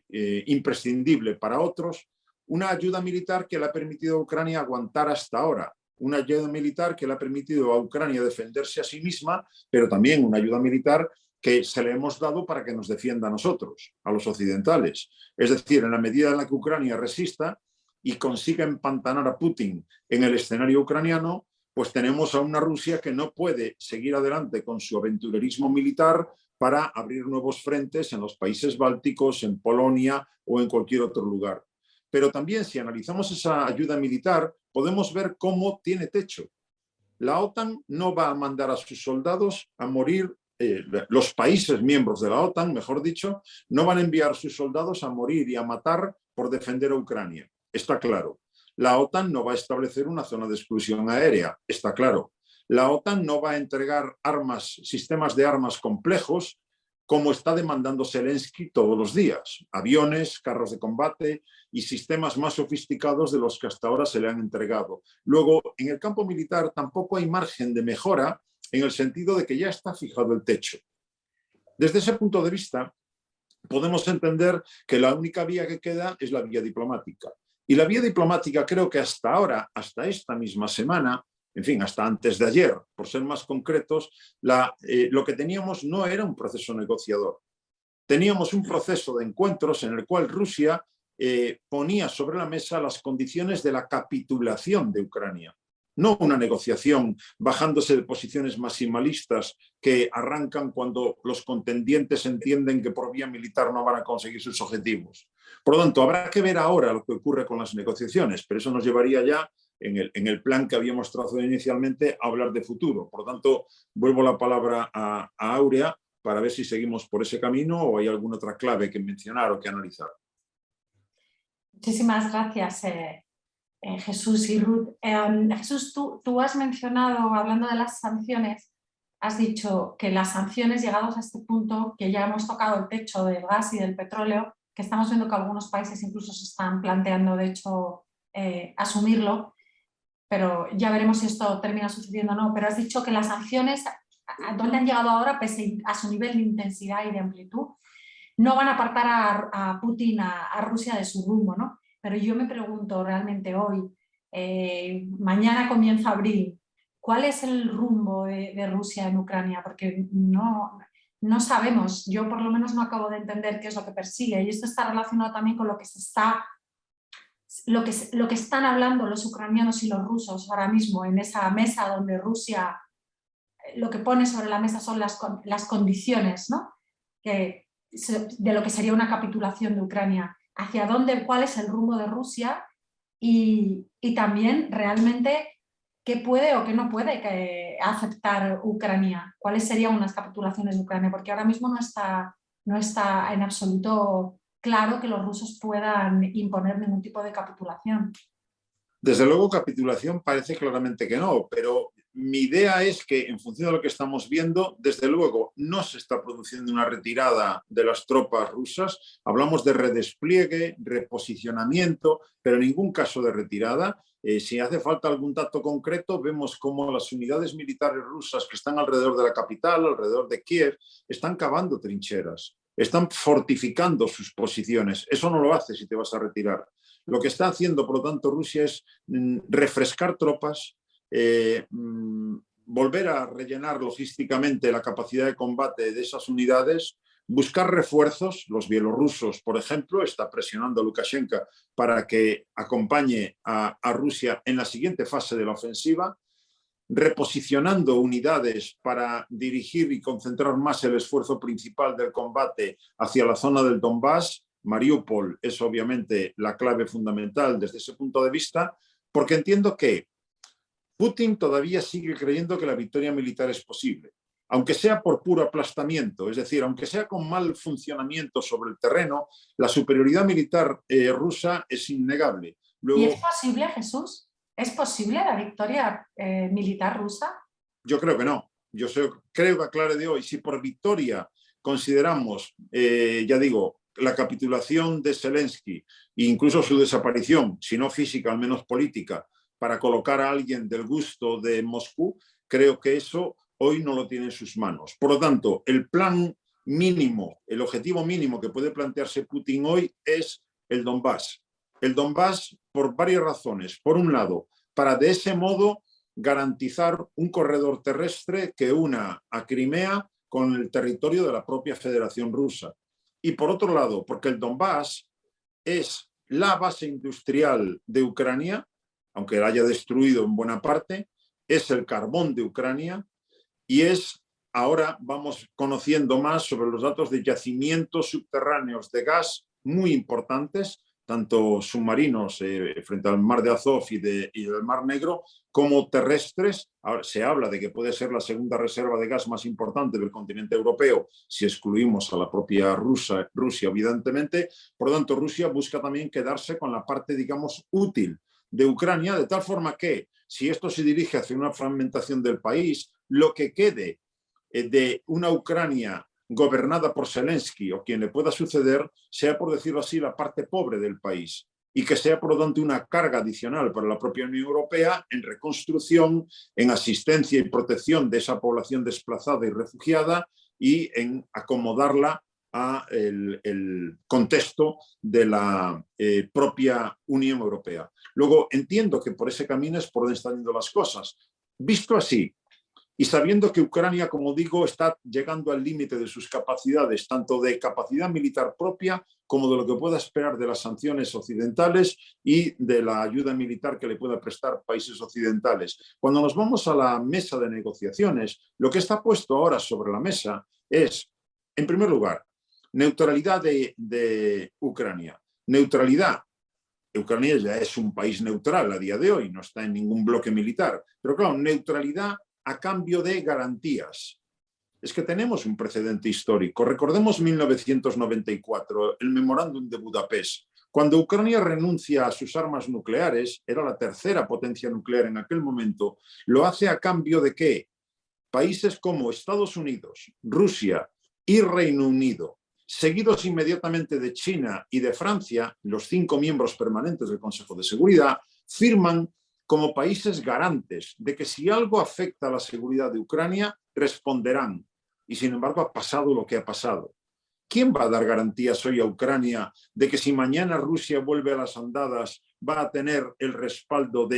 imprescindible para otros, una ayuda militar que le ha permitido a Ucrania aguantar hasta ahora, una ayuda militar que le ha permitido a Ucrania defenderse a sí misma, pero también una ayuda militar que se le hemos dado para que nos defienda a nosotros, a los occidentales. Es decir, en la medida en la que Ucrania resista y consiga empantanar a Putin en el escenario ucraniano, pues tenemos a una Rusia que no puede seguir adelante con su aventurerismo militar para abrir nuevos frentes en los países bálticos, en Polonia o en cualquier otro lugar. Pero también, si analizamos esa ayuda militar, podemos ver cómo tiene techo. La OTAN no va a mandar a sus soldados a morir, los países miembros de la OTAN, mejor dicho, no van a enviar a sus soldados a morir y a matar por defender a Ucrania. Está claro. La OTAN no va a establecer una zona de exclusión aérea. Está claro. La OTAN no va a entregar armas, sistemas de armas complejos, como está demandando Zelensky todos los días, aviones, carros de combate y sistemas más sofisticados de los que hasta ahora se le han entregado. Luego, en el campo militar tampoco hay margen de mejora en el sentido de que ya está fijado el techo. Desde ese punto de vista, podemos entender que la única vía que queda es la vía diplomática. Y la vía diplomática creo que hasta ahora, hasta esta misma semana, en fin, hasta antes de ayer, por ser más concretos, lo que teníamos no era un proceso negociador. Teníamos un proceso de encuentros en el cual Rusia ponía sobre la mesa las condiciones de la capitulación de Ucrania. No una negociación bajándose de posiciones maximalistas que arrancan cuando los contendientes entienden que por vía militar no van a conseguir sus objetivos. Por lo tanto, habrá que ver ahora lo que ocurre con las negociaciones, pero eso nos llevaría ya en el plan que habíamos trazado inicialmente a hablar de futuro. Por lo tanto, vuelvo la palabra a Áurea para ver si seguimos por ese camino o hay alguna otra clave que mencionar o que analizar. Muchísimas gracias, Jesús y Ruth. Jesús, tú has mencionado, hablando de las sanciones, has dicho que las sanciones, llegados a este punto, que ya hemos tocado el techo del gas y del petróleo, que estamos viendo que algunos países incluso se están planteando, de hecho, asumirlo, pero ya veremos si esto termina sucediendo o no. Pero has dicho que las sanciones, a dónde han llegado ahora, pese a su nivel de intensidad y de amplitud, no van a apartar a Putin, a Rusia de su rumbo, ¿no? pero yo me pregunto realmente hoy, mañana comienza abril, ¿cuál es el rumbo de Rusia en Ucrania? Porque no sabemos, yo por lo menos no acabo de entender qué es lo que persigue, y esto está relacionado también con lo que están hablando los ucranianos y los rusos ahora mismo en esa mesa donde Rusia lo que pone sobre la mesa son las condiciones, ¿no? De lo que sería una capitulación de Ucrania, hacia dónde, cuál es el rumbo de Rusia y también realmente qué puede o qué no puede aceptar Ucrania, cuáles serían unas capitulaciones de Ucrania, porque ahora mismo no está en absoluto claro que los rusos puedan imponer ningún tipo de capitulación. Desde luego, capitulación parece claramente que no, pero mi idea es que, en función de lo que estamos viendo, desde luego no se está produciendo una retirada de las tropas rusas. Hablamos de redespliegue, reposicionamiento, pero en ningún caso de retirada. Si hace falta algún dato concreto, vemos cómo las unidades militares rusas que están alrededor de la capital, alrededor de Kiev, están cavando trincheras, están fortificando sus posiciones. Eso no lo hace si te vas a retirar. Lo que está haciendo, por lo tanto, Rusia es refrescar tropas, volver a rellenar logísticamente la capacidad de combate de esas unidades, buscar refuerzos. Los bielorrusos, por ejemplo, está presionando a Lukashenko para que acompañe a Rusia en la siguiente fase de la ofensiva, reposicionando unidades para dirigir y concentrar más el esfuerzo principal del combate hacia la zona del Donbass. Mariupol es obviamente la clave fundamental desde ese punto de vista, porque entiendo que Putin todavía sigue creyendo que la victoria militar es posible, aunque sea por puro aplastamiento, es decir, aunque sea con mal funcionamiento sobre el terreno, la superioridad militar rusa es innegable. Luego, ¿y es posible, Jesús? ¿Es posible la victoria militar rusa? Yo creo que no. Yo creo que a claro de hoy, si por victoria consideramos, ya digo, la capitulación de Zelensky e incluso su desaparición, si no física, al menos política, para colocar a alguien del gusto de Moscú, creo que eso hoy no lo tiene en sus manos. Por lo tanto, el plan mínimo, el objetivo mínimo que puede plantearse Putin hoy es el Donbass. El Donbass por varias razones. Por un lado, para de ese modo garantizar un corredor terrestre que una a Crimea con el territorio de la propia Federación Rusa. Y por otro lado, porque el Donbass es la base industrial de Ucrania, aunque la haya destruido en buena parte, es el carbón de Ucrania y es, ahora vamos conociendo más sobre los datos de yacimientos subterráneos de gas muy importantes, tanto submarinos frente al mar de Azov y del Mar Negro, como terrestres. Ahora, se habla de que puede ser la segunda reserva de gas más importante del continente europeo, si excluimos a la propia Rusia, evidentemente. Por lo tanto, Rusia busca también quedarse con la parte, digamos, útil de Ucrania, de tal forma que, si esto se dirige hacia una fragmentación del país, lo que quede de una Ucrania gobernada por Zelensky o quien le pueda suceder sea, por decirlo así, la parte pobre del país y que sea, por lo tanto, una carga adicional para la propia Unión Europea en reconstrucción, en asistencia y protección de esa población desplazada y refugiada y en acomodarla al contexto de la propia Unión Europea. Luego, entiendo que por ese camino es por donde están yendo las cosas. Visto así, y sabiendo que Ucrania, como digo, está llegando al límite de sus capacidades, tanto de capacidad militar propia como de lo que pueda esperar de las sanciones occidentales y de la ayuda militar que le pueda prestar países occidentales. Cuando nos vamos a la mesa de negociaciones, lo que está puesto ahora sobre la mesa es, en primer lugar, neutralidad de Ucrania. Neutralidad. Ucrania ya es un país neutral a día de hoy, no está en ningún bloque militar. Pero claro, neutralidad a cambio de garantías. Es que tenemos un precedente histórico. Recordemos 1994, el memorándum de Budapest. Cuando Ucrania renuncia a sus armas nucleares, era la tercera potencia nuclear en aquel momento, lo hace a cambio de que países como Estados Unidos, Rusia y Reino Unido, seguidos inmediatamente de China y de Francia, los 5 miembros permanentes del Consejo de Seguridad, firman como países garantes de que si algo afecta a la seguridad de Ucrania, responderán. Y sin embargo ha pasado lo que ha pasado. ¿Quién va a dar garantías hoy a Ucrania de que si mañana Rusia vuelve a las andadas va a tener el respaldo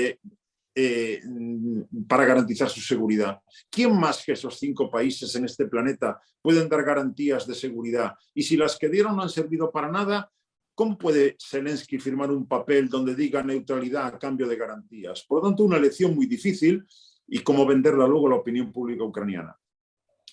para garantizar su seguridad? ¿Quién más que esos 5 países en este planeta pueden dar garantías de seguridad? Y si las que dieron no han servido para nada, ¿cómo puede Zelensky firmar un papel donde diga neutralidad a cambio de garantías? Por lo tanto, una elección muy difícil y cómo venderla luego a la opinión pública ucraniana.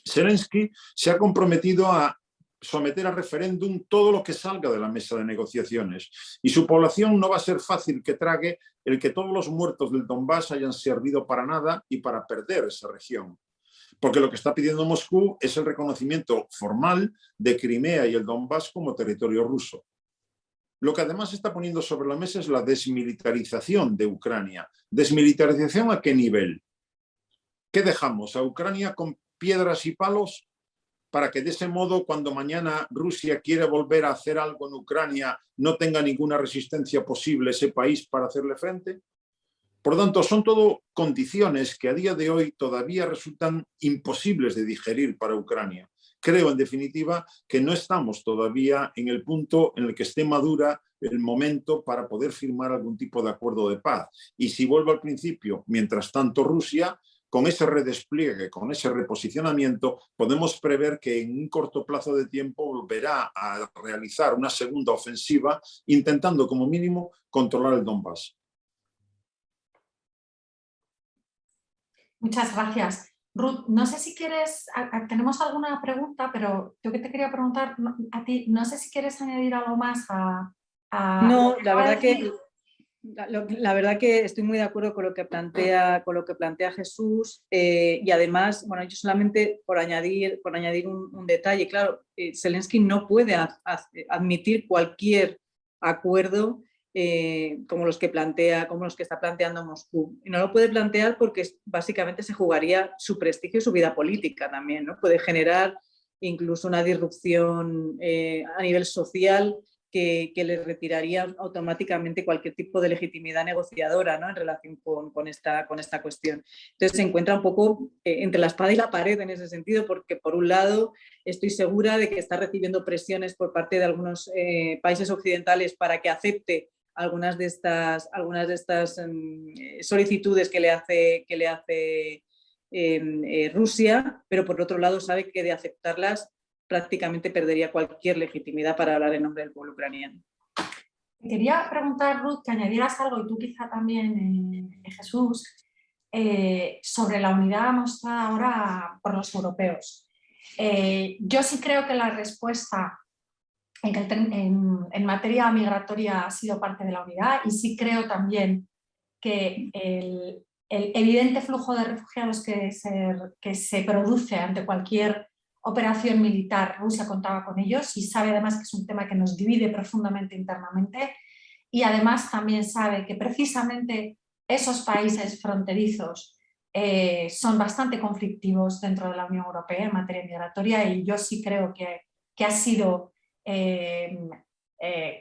Zelensky se ha comprometido a someter a referéndum todo lo que salga de la mesa de negociaciones y su población no va a ser fácil que trague el que todos los muertos del Donbass hayan servido para nada y para perder esa región. Porque lo que está pidiendo Moscú es el reconocimiento formal de Crimea y el Donbass como territorio ruso. Lo que además está poniendo sobre la mesa es la desmilitarización de Ucrania. ¿Desmilitarización a qué nivel? ¿Qué dejamos? ¿A Ucrania con piedras y palos para que de ese modo, cuando mañana Rusia quiere volver a hacer algo en Ucrania, no tenga ninguna resistencia posible ese país para hacerle frente? Por lo tanto, son todo condiciones que a día de hoy todavía resultan imposibles de digerir para Ucrania. Creo, en definitiva, que no estamos todavía en el punto en el que esté madura el momento para poder firmar algún tipo de acuerdo de paz. Y si vuelvo al principio, mientras tanto Rusia, con ese redespliegue, con ese reposicionamiento, podemos prever que en un corto plazo de tiempo volverá a realizar una segunda ofensiva, intentando como mínimo controlar el Donbass. Muchas gracias. Ruth, no sé si quieres, tenemos alguna pregunta, pero yo que te quería preguntar a ti, no sé si quieres añadir algo más No, la verdad que estoy muy de acuerdo con lo que plantea Jesús y además, bueno, yo solamente por añadir un detalle, claro, Zelensky no puede admitir cualquier acuerdo como los que está planteando Moscú. Y no lo puede plantear porque básicamente se jugaría su prestigio y su vida política también, ¿no? Puede generar incluso una disrupción a nivel social que le retiraría automáticamente cualquier tipo de legitimidad negociadora, ¿no? En relación con esta cuestión. Entonces se encuentra un poco entre la espada y la pared en ese sentido, porque por un lado estoy segura de que está recibiendo presiones por parte de algunos países occidentales para que acepte algunas de estas solicitudes que le hace Rusia, pero por otro lado sabe que de aceptarlas prácticamente perdería cualquier legitimidad para hablar en nombre del pueblo ucraniano. Quería preguntar, Ruth, que añadieras algo, y tú quizá también, Jesús, sobre la unidad mostrada ahora por los europeos. Yo sí creo que la respuesta en materia migratoria ha sido parte de la unidad, y sí creo también que el evidente flujo de refugiados que se produce ante cualquier operación militar, Rusia contaba con ellos y sabe además que es un tema que nos divide profundamente internamente, y además también sabe que precisamente esos países fronterizos son bastante conflictivos dentro de la Unión Europea en materia migratoria, y yo sí creo que ha sido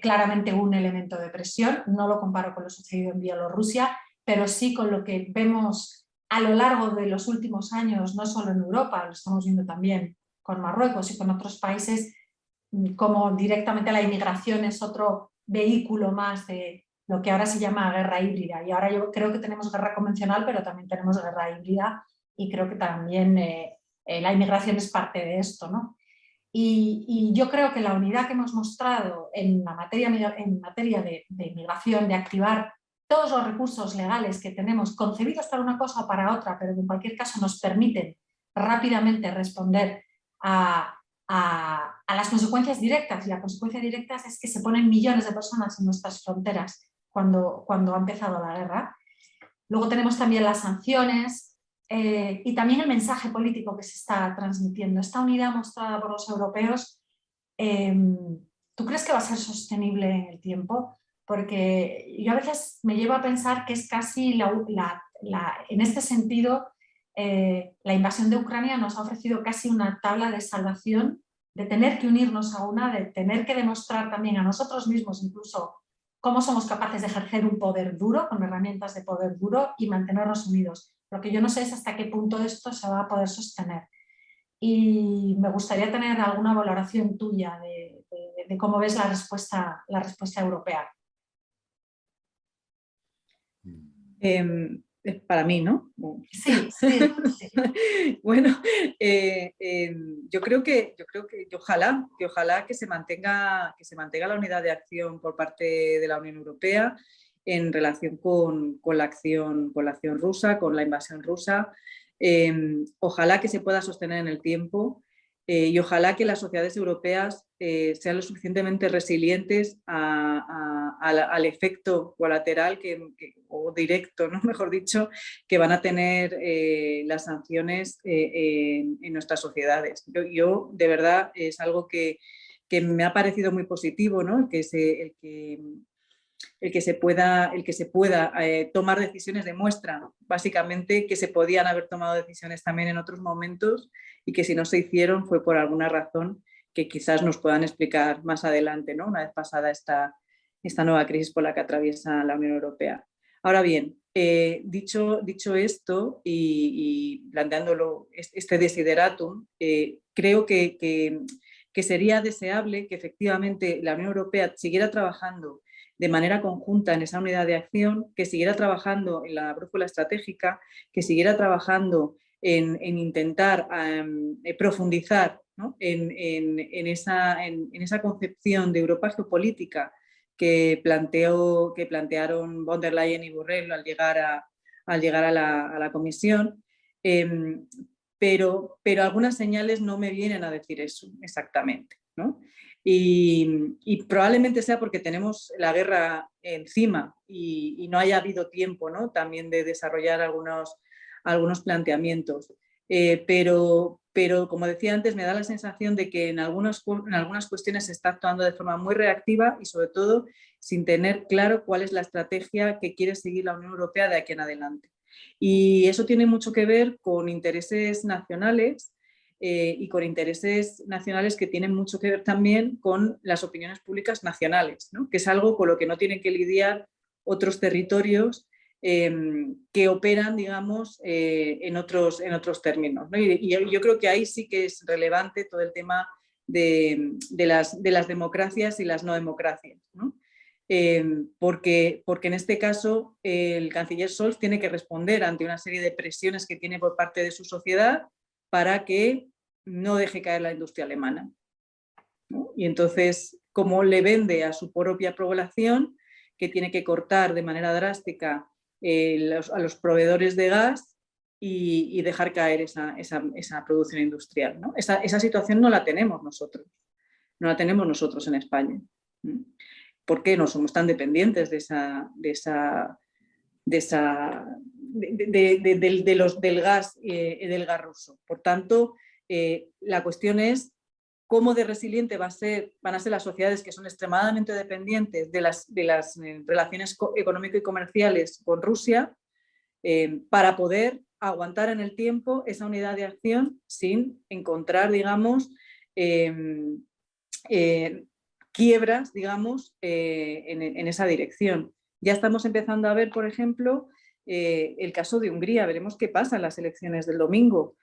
claramente un elemento de presión. No lo comparo con lo sucedido en Bielorrusia, pero sí con lo que vemos a lo largo de los últimos años, no solo en Europa, lo estamos viendo también con Marruecos y con otros países, como directamente la inmigración es otro vehículo más de lo que ahora se llama guerra híbrida. Y ahora yo creo que tenemos guerra convencional, pero también tenemos guerra híbrida, y creo que también la inmigración es parte de esto, ¿no? Y yo creo que la unidad que hemos mostrado en materia de inmigración, de activar todos los recursos legales que tenemos, concebidos para una cosa o para otra, pero que en cualquier caso nos permiten rápidamente responder a las consecuencias directas, y la consecuencia directa es que se ponen millones de personas en nuestras fronteras cuando ha empezado la guerra. Luego tenemos también las sanciones y también el mensaje político que se está transmitiendo. Esta unidad mostrada por los europeos, ¿tú crees que va a ser sostenible en el tiempo? Porque yo a veces me llevo a pensar que es casi en este sentido, la invasión de Ucrania nos ha ofrecido casi una tabla de salvación, de tener que unirnos a una, de tener que demostrar también a nosotros mismos incluso cómo somos capaces de ejercer un poder duro, con herramientas de poder duro, y mantenernos unidos. Lo que yo no sé es hasta qué punto esto se va a poder sostener. y me gustaría tener alguna valoración tuya de cómo ves la respuesta europea. Para mí, ¿no? Sí, sí, sí. Bueno, yo creo que ojalá que se mantenga la unidad de acción por parte de la Unión Europea en relación con la acción rusa, con la invasión rusa. Ojalá que se pueda sostener en el tiempo y ojalá que las sociedades europeas sean lo suficientemente resilientes al efecto colateral o directo, ¿no? Mejor dicho, que van a tener las sanciones en nuestras sociedades. Yo de verdad es algo que me ha parecido muy positivo, ¿no? El que se pueda tomar decisiones demuestra básicamente que se podían haber tomado decisiones también en otros momentos y que si no se hicieron fue por alguna razón que quizás nos puedan explicar más adelante, ¿no? Una vez pasada esta nueva crisis por la que atraviesa la Unión Europea. Ahora bien, dicho esto y planteándolo este desideratum, creo que sería deseable que efectivamente la Unión Europea siguiera trabajando de manera conjunta en esa unidad de acción, que siguiera trabajando en la brújula estratégica, que siguiera trabajando en intentar profundizar, ¿no? en esa concepción de Europa geopolítica que plantearon von der Leyen y Borrell al llegar a la comisión, pero algunas señales no me vienen a decir eso exactamente, ¿no? Y probablemente sea porque tenemos la guerra encima y no haya habido tiempo, ¿no? También de desarrollar algunos planteamientos. Pero como decía antes, me da la sensación de que en algunas cuestiones se está actuando de forma muy reactiva y sobre todo sin tener claro cuál es la estrategia que quiere seguir la Unión Europea de aquí en adelante. Y eso tiene mucho que ver con intereses nacionales y con intereses nacionales que tienen mucho que ver también con las opiniones públicas nacionales, ¿no? Que es algo con lo que no tienen que lidiar otros territorios que operan, digamos, en otros términos, ¿no? Y yo creo que ahí sí que es relevante todo el tema de las democracias y las no democracias, ¿no? Porque en este caso el canciller Scholz tiene que responder ante una serie de presiones que tiene por parte de su sociedad para que no deje caer la industria alemana, ¿no? Y entonces, ¿cómo le vende a su propia población que tiene que cortar de manera drástica a los proveedores de gas y dejar caer esa producción industrial, ¿no? Esa situación no la tenemos nosotros en España. ¿Por qué no somos tan dependientes del gas ruso? Por tanto, la cuestión es cómo de resiliente van a ser las sociedades que son extremadamente dependientes de las relaciones económico y comerciales con Rusia para poder aguantar en el tiempo esa unidad de acción sin encontrar, digamos, quiebras, digamos, en esa dirección. Ya estamos empezando a ver, por ejemplo, el caso de Hungría. Veremos qué pasa en las elecciones del domingo.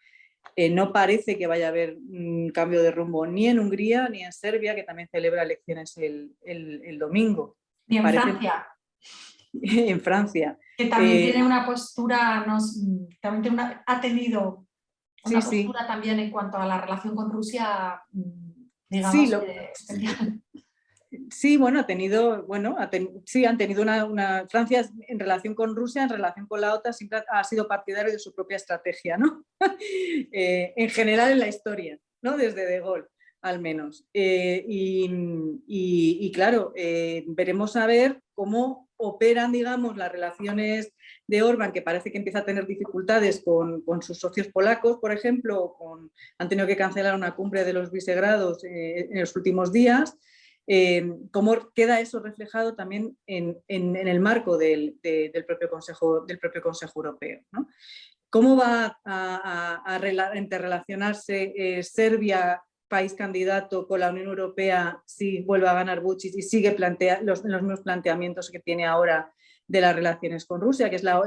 No parece que vaya a haber un cambio de rumbo ni en Hungría ni en Serbia, que también celebra elecciones el domingo. Ni en Francia. En Francia. Que también tiene una postura, ha tenido una postura también en cuanto a la relación con Rusia, digamos, especial. Sí, bueno, han tenido Francia en relación con Rusia, en relación con la OTAN, siempre ha sido partidario de su propia estrategia, ¿no? En general en la historia, ¿no? Desde De Gaulle, al menos. Y claro, veremos a ver cómo operan, digamos, las relaciones de Orbán, que parece que empieza a tener dificultades con sus socios polacos, por ejemplo, han tenido que cancelar una cumbre de los Visegrados en los últimos días. Cómo queda eso reflejado también en el marco del propio Consejo Europeo, ¿no? ¿Cómo va a interrelacionarse Serbia, país candidato, con la Unión Europea si vuelve a ganar Vučić y sigue los mismos planteamientos que tiene ahora de las relaciones con Rusia, que es la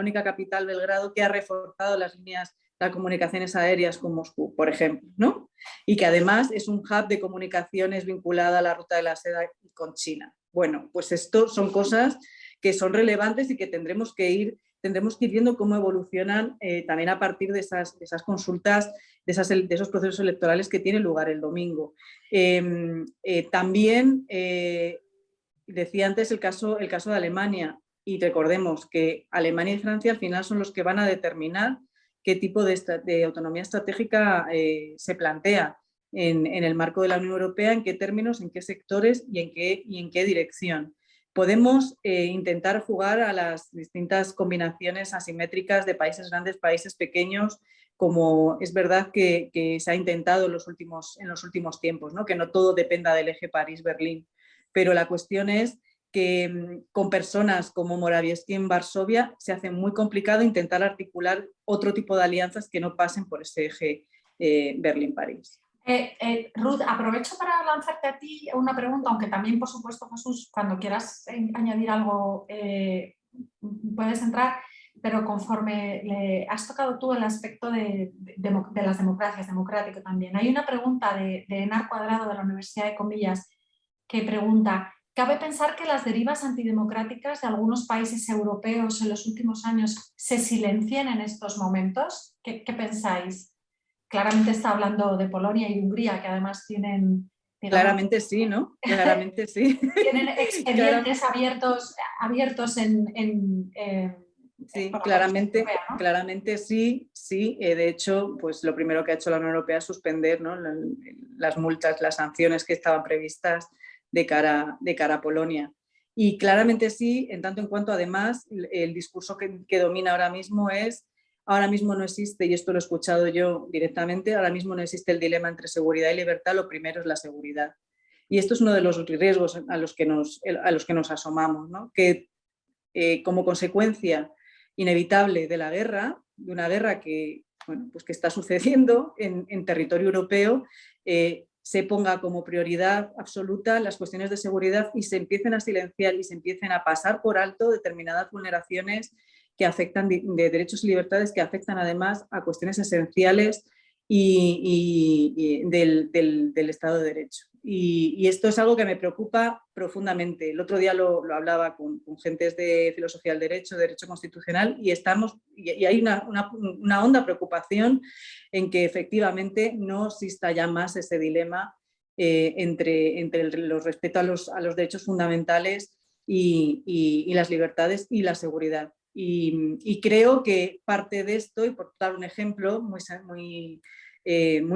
única capital, Belgrado, que ha reforzado las líneas las comunicaciones aéreas con Moscú, por ejemplo, ¿no? Y que además es un hub de comunicaciones vinculada a la ruta de la seda con China. Bueno, pues esto son cosas que son relevantes y que tendremos que ir viendo cómo evolucionan también a partir de esas consultas, de esos procesos electorales que tienen lugar el domingo. También decía antes el caso de Alemania, y recordemos que Alemania y Francia al final son los que van a determinar qué tipo de autonomía estratégica se plantea en el marco de la Unión Europea, en qué términos, en qué sectores y en qué dirección. Podemos intentar jugar a las distintas combinaciones asimétricas de países grandes, países pequeños, como es verdad que se ha intentado en los últimos tiempos, ¿no? Que no todo dependa del eje París-Berlín. Pero la cuestión es que con personas como Morawiecki en Varsovia se hace muy complicado intentar articular otro tipo de alianzas que no pasen por ese eje Berlín-París. Ruth, aprovecho para lanzarte a ti una pregunta, aunque también, por supuesto, Jesús, cuando quieras añadir algo puedes entrar, pero conforme has tocado tú el aspecto de las democracias, democrático también. Hay una pregunta de Enar Cuadrado de la Universidad de Comillas que pregunta: ¿cabe pensar que las derivas antidemocráticas de algunos países europeos en los últimos años se silencian en estos momentos? ¿Qué pensáis? Claramente está hablando de Polonia y Hungría, que además tienen... digamos, claramente sí, ¿no? Claramente sí. Tienen expedientes abiertos sí, por la claramente, Comisión Europea, ¿no? claramente sí, sí. De hecho, pues lo primero que ha hecho la Unión Europea es suspender, ¿no?, las multas, las sanciones que estaban previstas de cara a Polonia. Y claramente sí, en tanto en cuanto además el discurso que domina ahora mismo es: ahora mismo no existe, y esto lo he escuchado yo directamente, ahora mismo no existe el dilema entre seguridad y libertad, lo primero es la seguridad. Y esto es uno de los riesgos a los que nos asomamos, ¿no? Que como consecuencia inevitable de la guerra, de una guerra que, bueno, pues que está sucediendo en territorio europeo, se ponga como prioridad absoluta las cuestiones de seguridad y se empiecen a silenciar y se empiecen a pasar por alto determinadas vulneraciones que afectan de derechos y libertades, que afectan además a cuestiones esenciales y del Estado de Derecho. Y esto es algo que me preocupa profundamente. El otro día lo hablaba con gentes de filosofía del derecho, de derecho constitucional, y hay una honda preocupación en que efectivamente no exista ya más ese dilema entre los respeto a los derechos fundamentales y las libertades y la seguridad. Y creo que parte de esto, y por dar un ejemplo muy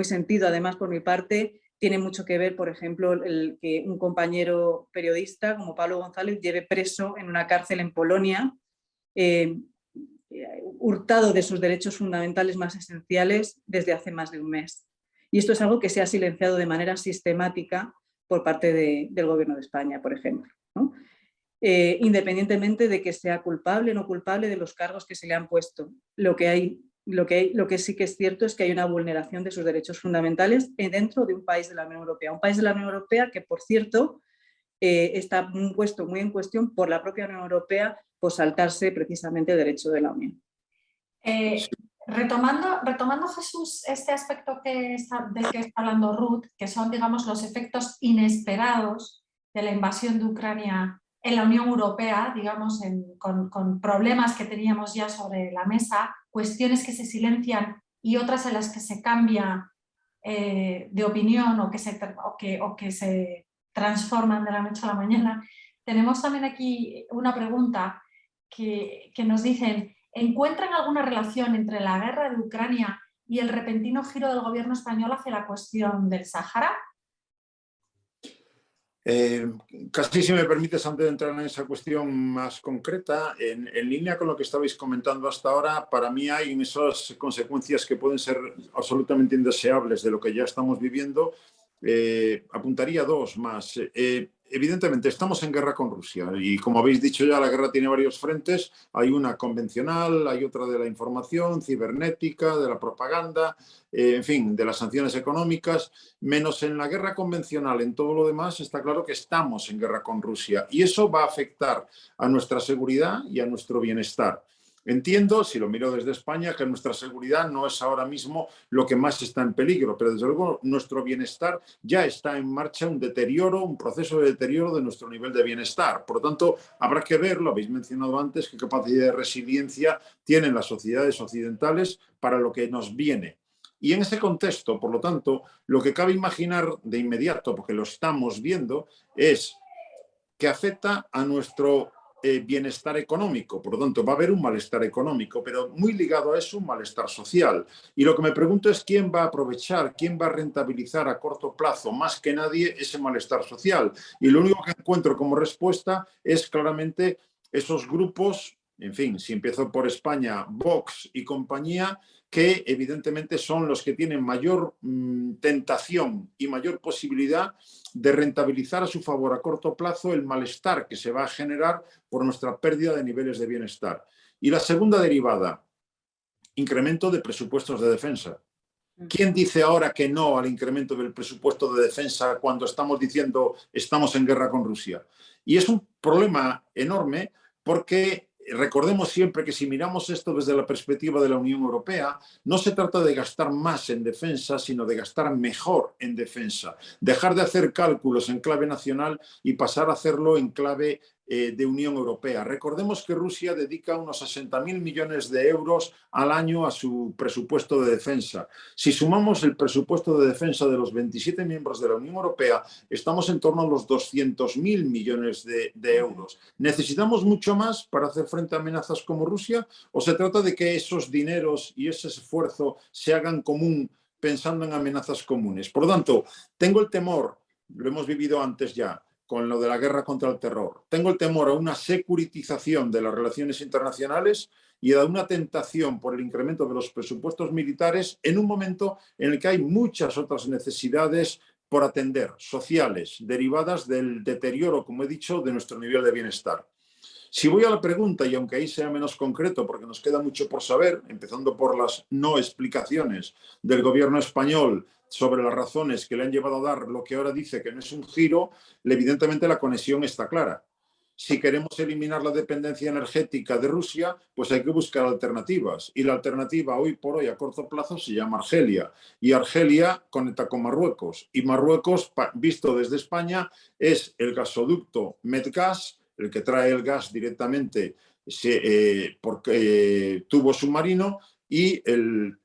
sentido además por mi parte, tiene mucho que ver, por ejemplo, el que un compañero periodista como Pablo González lleve preso en una cárcel en Polonia, hurtado de sus derechos fundamentales más esenciales desde hace más de un mes. Y esto es algo que se ha silenciado de manera sistemática por parte del Gobierno de España, por ejemplo, ¿no? Independientemente de que sea culpable o no culpable de los cargos que se le han puesto. Lo que sí que es cierto es que hay una vulneración de sus derechos fundamentales dentro de un país de la Unión Europea. Un país de la Unión Europea que, por cierto, está puesto muy en cuestión por la propia Unión Europea por saltarse precisamente el derecho de la Unión. Retomando, Jesús, este aspecto del que está hablando Ruth, que son, digamos, los efectos inesperados de la invasión de Ucrania en la Unión Europea, digamos, con problemas que teníamos ya sobre la mesa, cuestiones que se silencian y otras en las que se cambia de opinión o que se transforman de la noche a la mañana. Tenemos también aquí una pregunta que nos dicen: ¿encuentran alguna relación entre la guerra de Ucrania y el repentino giro del gobierno español hacia la cuestión del Sáhara? Casi, si me permites, antes de entrar en esa cuestión más concreta, en línea con lo que estabais comentando hasta ahora, para mí hay esas consecuencias que pueden ser absolutamente indeseables de lo que ya estamos viviendo. Apuntaría dos más. Evidentemente estamos en guerra con Rusia y, como habéis dicho ya, la guerra tiene varios frentes. Hay una convencional, hay otra de la información, cibernética, de la propaganda, en fin, de las sanciones económicas. Menos en la guerra convencional, en todo lo demás está claro que estamos en guerra con Rusia y eso va a afectar a nuestra seguridad y a nuestro bienestar. Entiendo, si lo miro desde España, que nuestra seguridad no es ahora mismo lo que más está en peligro, pero desde luego nuestro bienestar ya está en marcha, un deterioro, un proceso de deterioro de nuestro nivel de bienestar. Por lo tanto, habrá que ver, lo habéis mencionado antes, qué capacidad de resiliencia tienen las sociedades occidentales para lo que nos viene. Y en ese contexto, por lo tanto, lo que cabe imaginar de inmediato, porque lo estamos viendo, es que afecta a nuestro bienestar económico. Por lo tanto, va a haber un malestar económico, pero muy ligado a eso un malestar social. Y lo que me pregunto es quién va a aprovechar, quién va a rentabilizar a corto plazo, más que nadie, ese malestar social. Y lo único que encuentro como respuesta es claramente esos grupos, en fin, si empiezo por España, Vox y compañía, que evidentemente son los que tienen mayor tentación y mayor posibilidad de rentabilizar a su favor a corto plazo el malestar que se va a generar por nuestra pérdida de niveles de bienestar. Y la segunda derivada, incremento de presupuestos de defensa. ¿Quién dice ahora que no al incremento del presupuesto de defensa cuando estamos diciendo estamos en guerra con Rusia? Y es un problema enorme porque recordemos siempre que si miramos esto desde la perspectiva de la Unión Europea, no se trata de gastar más en defensa, sino de gastar mejor en defensa. Dejar de hacer cálculos en clave nacional y pasar a hacerlo en clave de Unión Europea. Recordemos que Rusia dedica unos 60.000 millones de euros al año a su presupuesto de defensa. Si sumamos el presupuesto de defensa de los 27 miembros de la Unión Europea, estamos en torno a los 200.000 millones de euros. ¿Necesitamos mucho más para hacer frente a amenazas como Rusia? ¿O se trata de que esos dineros y ese esfuerzo se hagan común pensando en amenazas comunes? Por lo tanto, tengo el temor, lo hemos vivido antes ya, con lo de la guerra contra el terror. Tengo el temor a una securitización de las relaciones internacionales y a una tentación por el incremento de los presupuestos militares en un momento en el que hay muchas otras necesidades por atender, sociales, derivadas del deterioro, como he dicho, de nuestro nivel de bienestar. Si voy a la pregunta, y aunque ahí sea menos concreto, porque nos queda mucho por saber, empezando por las no explicaciones del gobierno español sobre las razones que le han llevado a dar lo que ahora dice que no es un giro, evidentemente la conexión está clara. Si queremos eliminar la dependencia energética de Rusia, pues hay que buscar alternativas. Y la alternativa hoy por hoy a corto plazo se llama Argelia. Y Argelia conecta con Marruecos. Y Marruecos, visto desde España, es el gasoducto Medgas, el que trae el gas directamente por tubo submarino, y el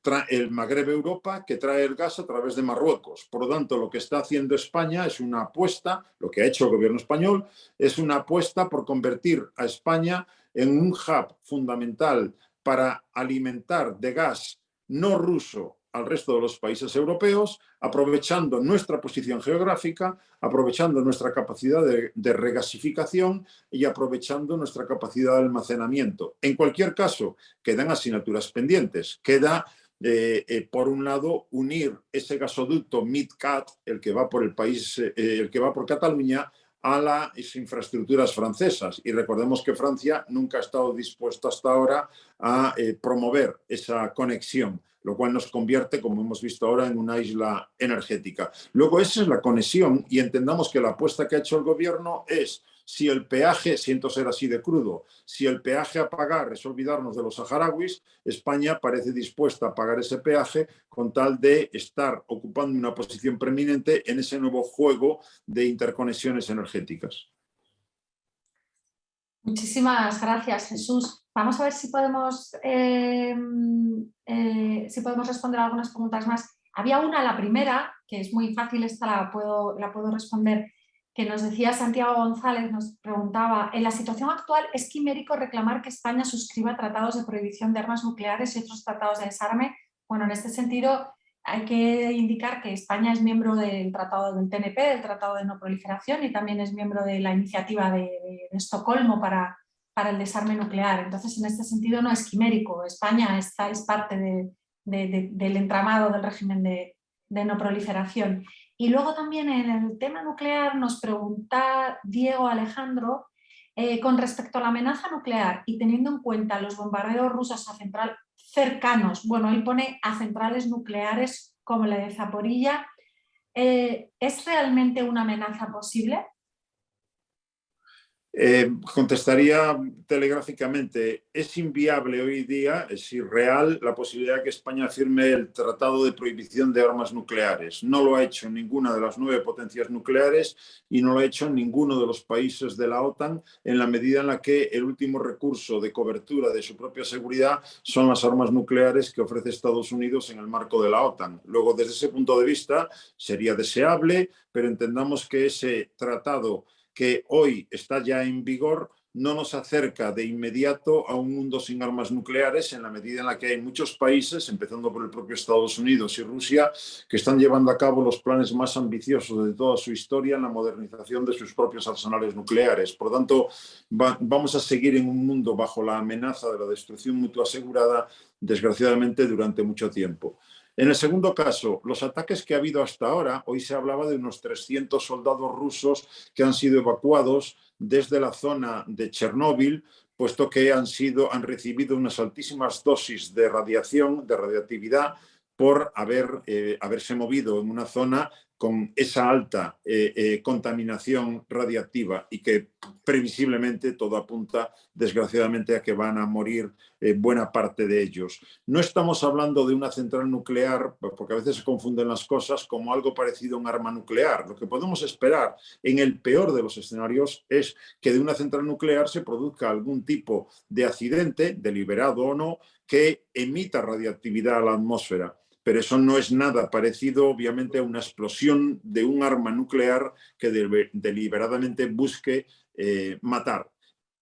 Magreb Europa, que trae el gas a través de Marruecos. Por lo tanto, lo que está haciendo España es una apuesta, lo que ha hecho el gobierno español, es una apuesta por convertir a España en un hub fundamental para alimentar de gas no ruso al resto de los países europeos, aprovechando nuestra posición geográfica, aprovechando nuestra capacidad de regasificación y aprovechando nuestra capacidad de almacenamiento. En cualquier caso, quedan asignaturas pendientes. Queda, por un lado, unir ese gasoducto MidCat, el que va por el país, el que va por Cataluña, a las infraestructuras francesas. Y recordemos que Francia nunca ha estado dispuesto hasta ahora a promover esa conexión, lo cual nos convierte, como hemos visto ahora, en una isla energética. Luego, esa es la conexión y entendamos que la apuesta que ha hecho el gobierno es, si el peaje, siento ser así de crudo, si el peaje a pagar es olvidarnos de los saharauis, España parece dispuesta a pagar ese peaje con tal de estar ocupando una posición preeminente en ese nuevo juego de interconexiones energéticas. Muchísimas gracias, Jesús. Vamos a ver si podemos responder algunas preguntas más. Había una, la primera, que es muy fácil, esta la puedo responder, que nos decía Santiago González, nos preguntaba: en la situación actual, ¿es quimérico reclamar que España suscriba tratados de prohibición de armas nucleares y otros tratados de desarme? Bueno, en este sentido hay que indicar que España es miembro del tratado del TNP, del Tratado de No Proliferación, y también es miembro de la iniciativa de Estocolmo para el desarme nuclear. Entonces, en este sentido no es quimérico. España es parte del entramado del régimen de no proliferación. Y luego también en el tema nuclear nos pregunta Diego Alejandro con respecto a la amenaza nuclear y teniendo en cuenta los bombardeos rusos a central cercanos, bueno, él pone a centrales nucleares como la de Zaporilla, ¿es realmente una amenaza posible? Contestaría telegráficamente, es inviable hoy día, es irreal la posibilidad de que España firme el Tratado de Prohibición de Armas Nucleares. No lo ha hecho ninguna de las 9 potencias nucleares y no lo ha hecho ninguno de los países de la OTAN, en la medida en la que el último recurso de cobertura de su propia seguridad son las armas nucleares que ofrece Estados Unidos en el marco de la OTAN. Luego, desde ese punto de vista, sería deseable, pero entendamos que ese tratado que hoy está ya en vigor no nos acerca de inmediato a un mundo sin armas nucleares, en la medida en la que hay muchos países, empezando por el propio Estados Unidos y Rusia, que están llevando a cabo los planes más ambiciosos de toda su historia en la modernización de sus propios arsenales nucleares. Por lo tanto, vamos a seguir en un mundo bajo la amenaza de la destrucción mutua asegurada, desgraciadamente, durante mucho tiempo. En el segundo caso, los ataques que ha habido hasta ahora, hoy se hablaba de unos 300 soldados rusos que han sido evacuados desde la zona de Chernóbil, puesto que han recibido unas altísimas dosis de radiación, de radioactividad, por haberse movido en una zona con esa alta contaminación radiactiva y que previsiblemente todo apunta, desgraciadamente, a que van a morir buena parte de ellos. No estamos hablando de una central nuclear, porque a veces se confunden las cosas, como algo parecido a un arma nuclear. Lo que podemos esperar en el peor de los escenarios es que de una central nuclear se produzca algún tipo de accidente, deliberado o no, que emita radiactividad a la atmósfera. Pero eso no es nada parecido, obviamente, a una explosión de un arma nuclear que deliberadamente busque matar.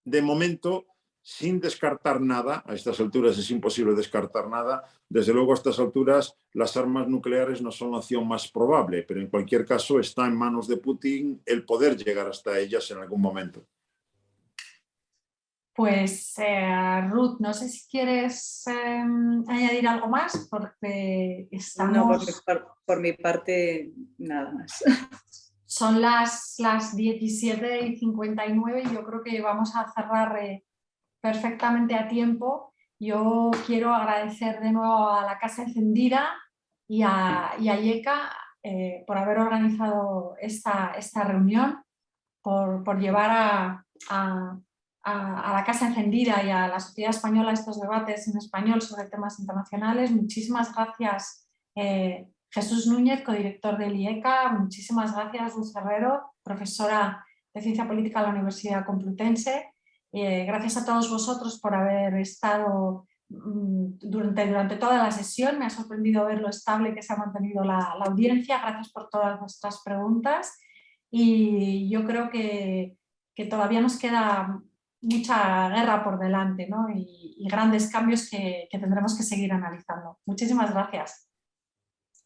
De momento, sin descartar nada, a estas alturas es imposible descartar nada, desde luego a estas alturas las armas nucleares no son la opción más probable, pero en cualquier caso está en manos de Putin el poder llegar hasta ellas en algún momento. Pues Ruth, no sé si quieres añadir algo más, porque estamos... No, por mi parte, nada más. Son las 17:59 y yo creo que vamos a cerrar perfectamente a tiempo. Yo quiero agradecer de nuevo a la Casa Encendida y a IECA por haber organizado esta reunión, por llevar a la Casa Encendida y a la sociedad española estos debates en español sobre temas internacionales. Muchísimas gracias Jesús Núñez, codirector del IECA, muchísimas gracias Ruth Herrero, profesora de Ciencia Política en la Universidad Complutense. Gracias a todos vosotros por haber estado durante toda la sesión. Me ha sorprendido ver lo estable que se ha mantenido la audiencia. Gracias por todas vuestras preguntas y yo creo que todavía nos queda mucha guerra por delante, ¿no? y grandes cambios que tendremos que seguir analizando. Muchísimas gracias.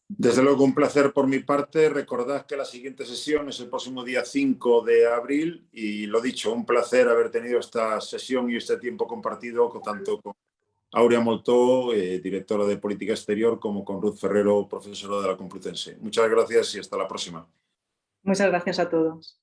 Desde luego, un placer por mi parte. Recordad que la siguiente sesión es el próximo día 5 de abril y lo dicho, un placer haber tenido esta sesión y este tiempo compartido tanto con Aurea Moltó, directora de Política Exterior, como con Ruth Ferrero, profesora de la Complutense. Muchas gracias y hasta la próxima. Muchas gracias a todos.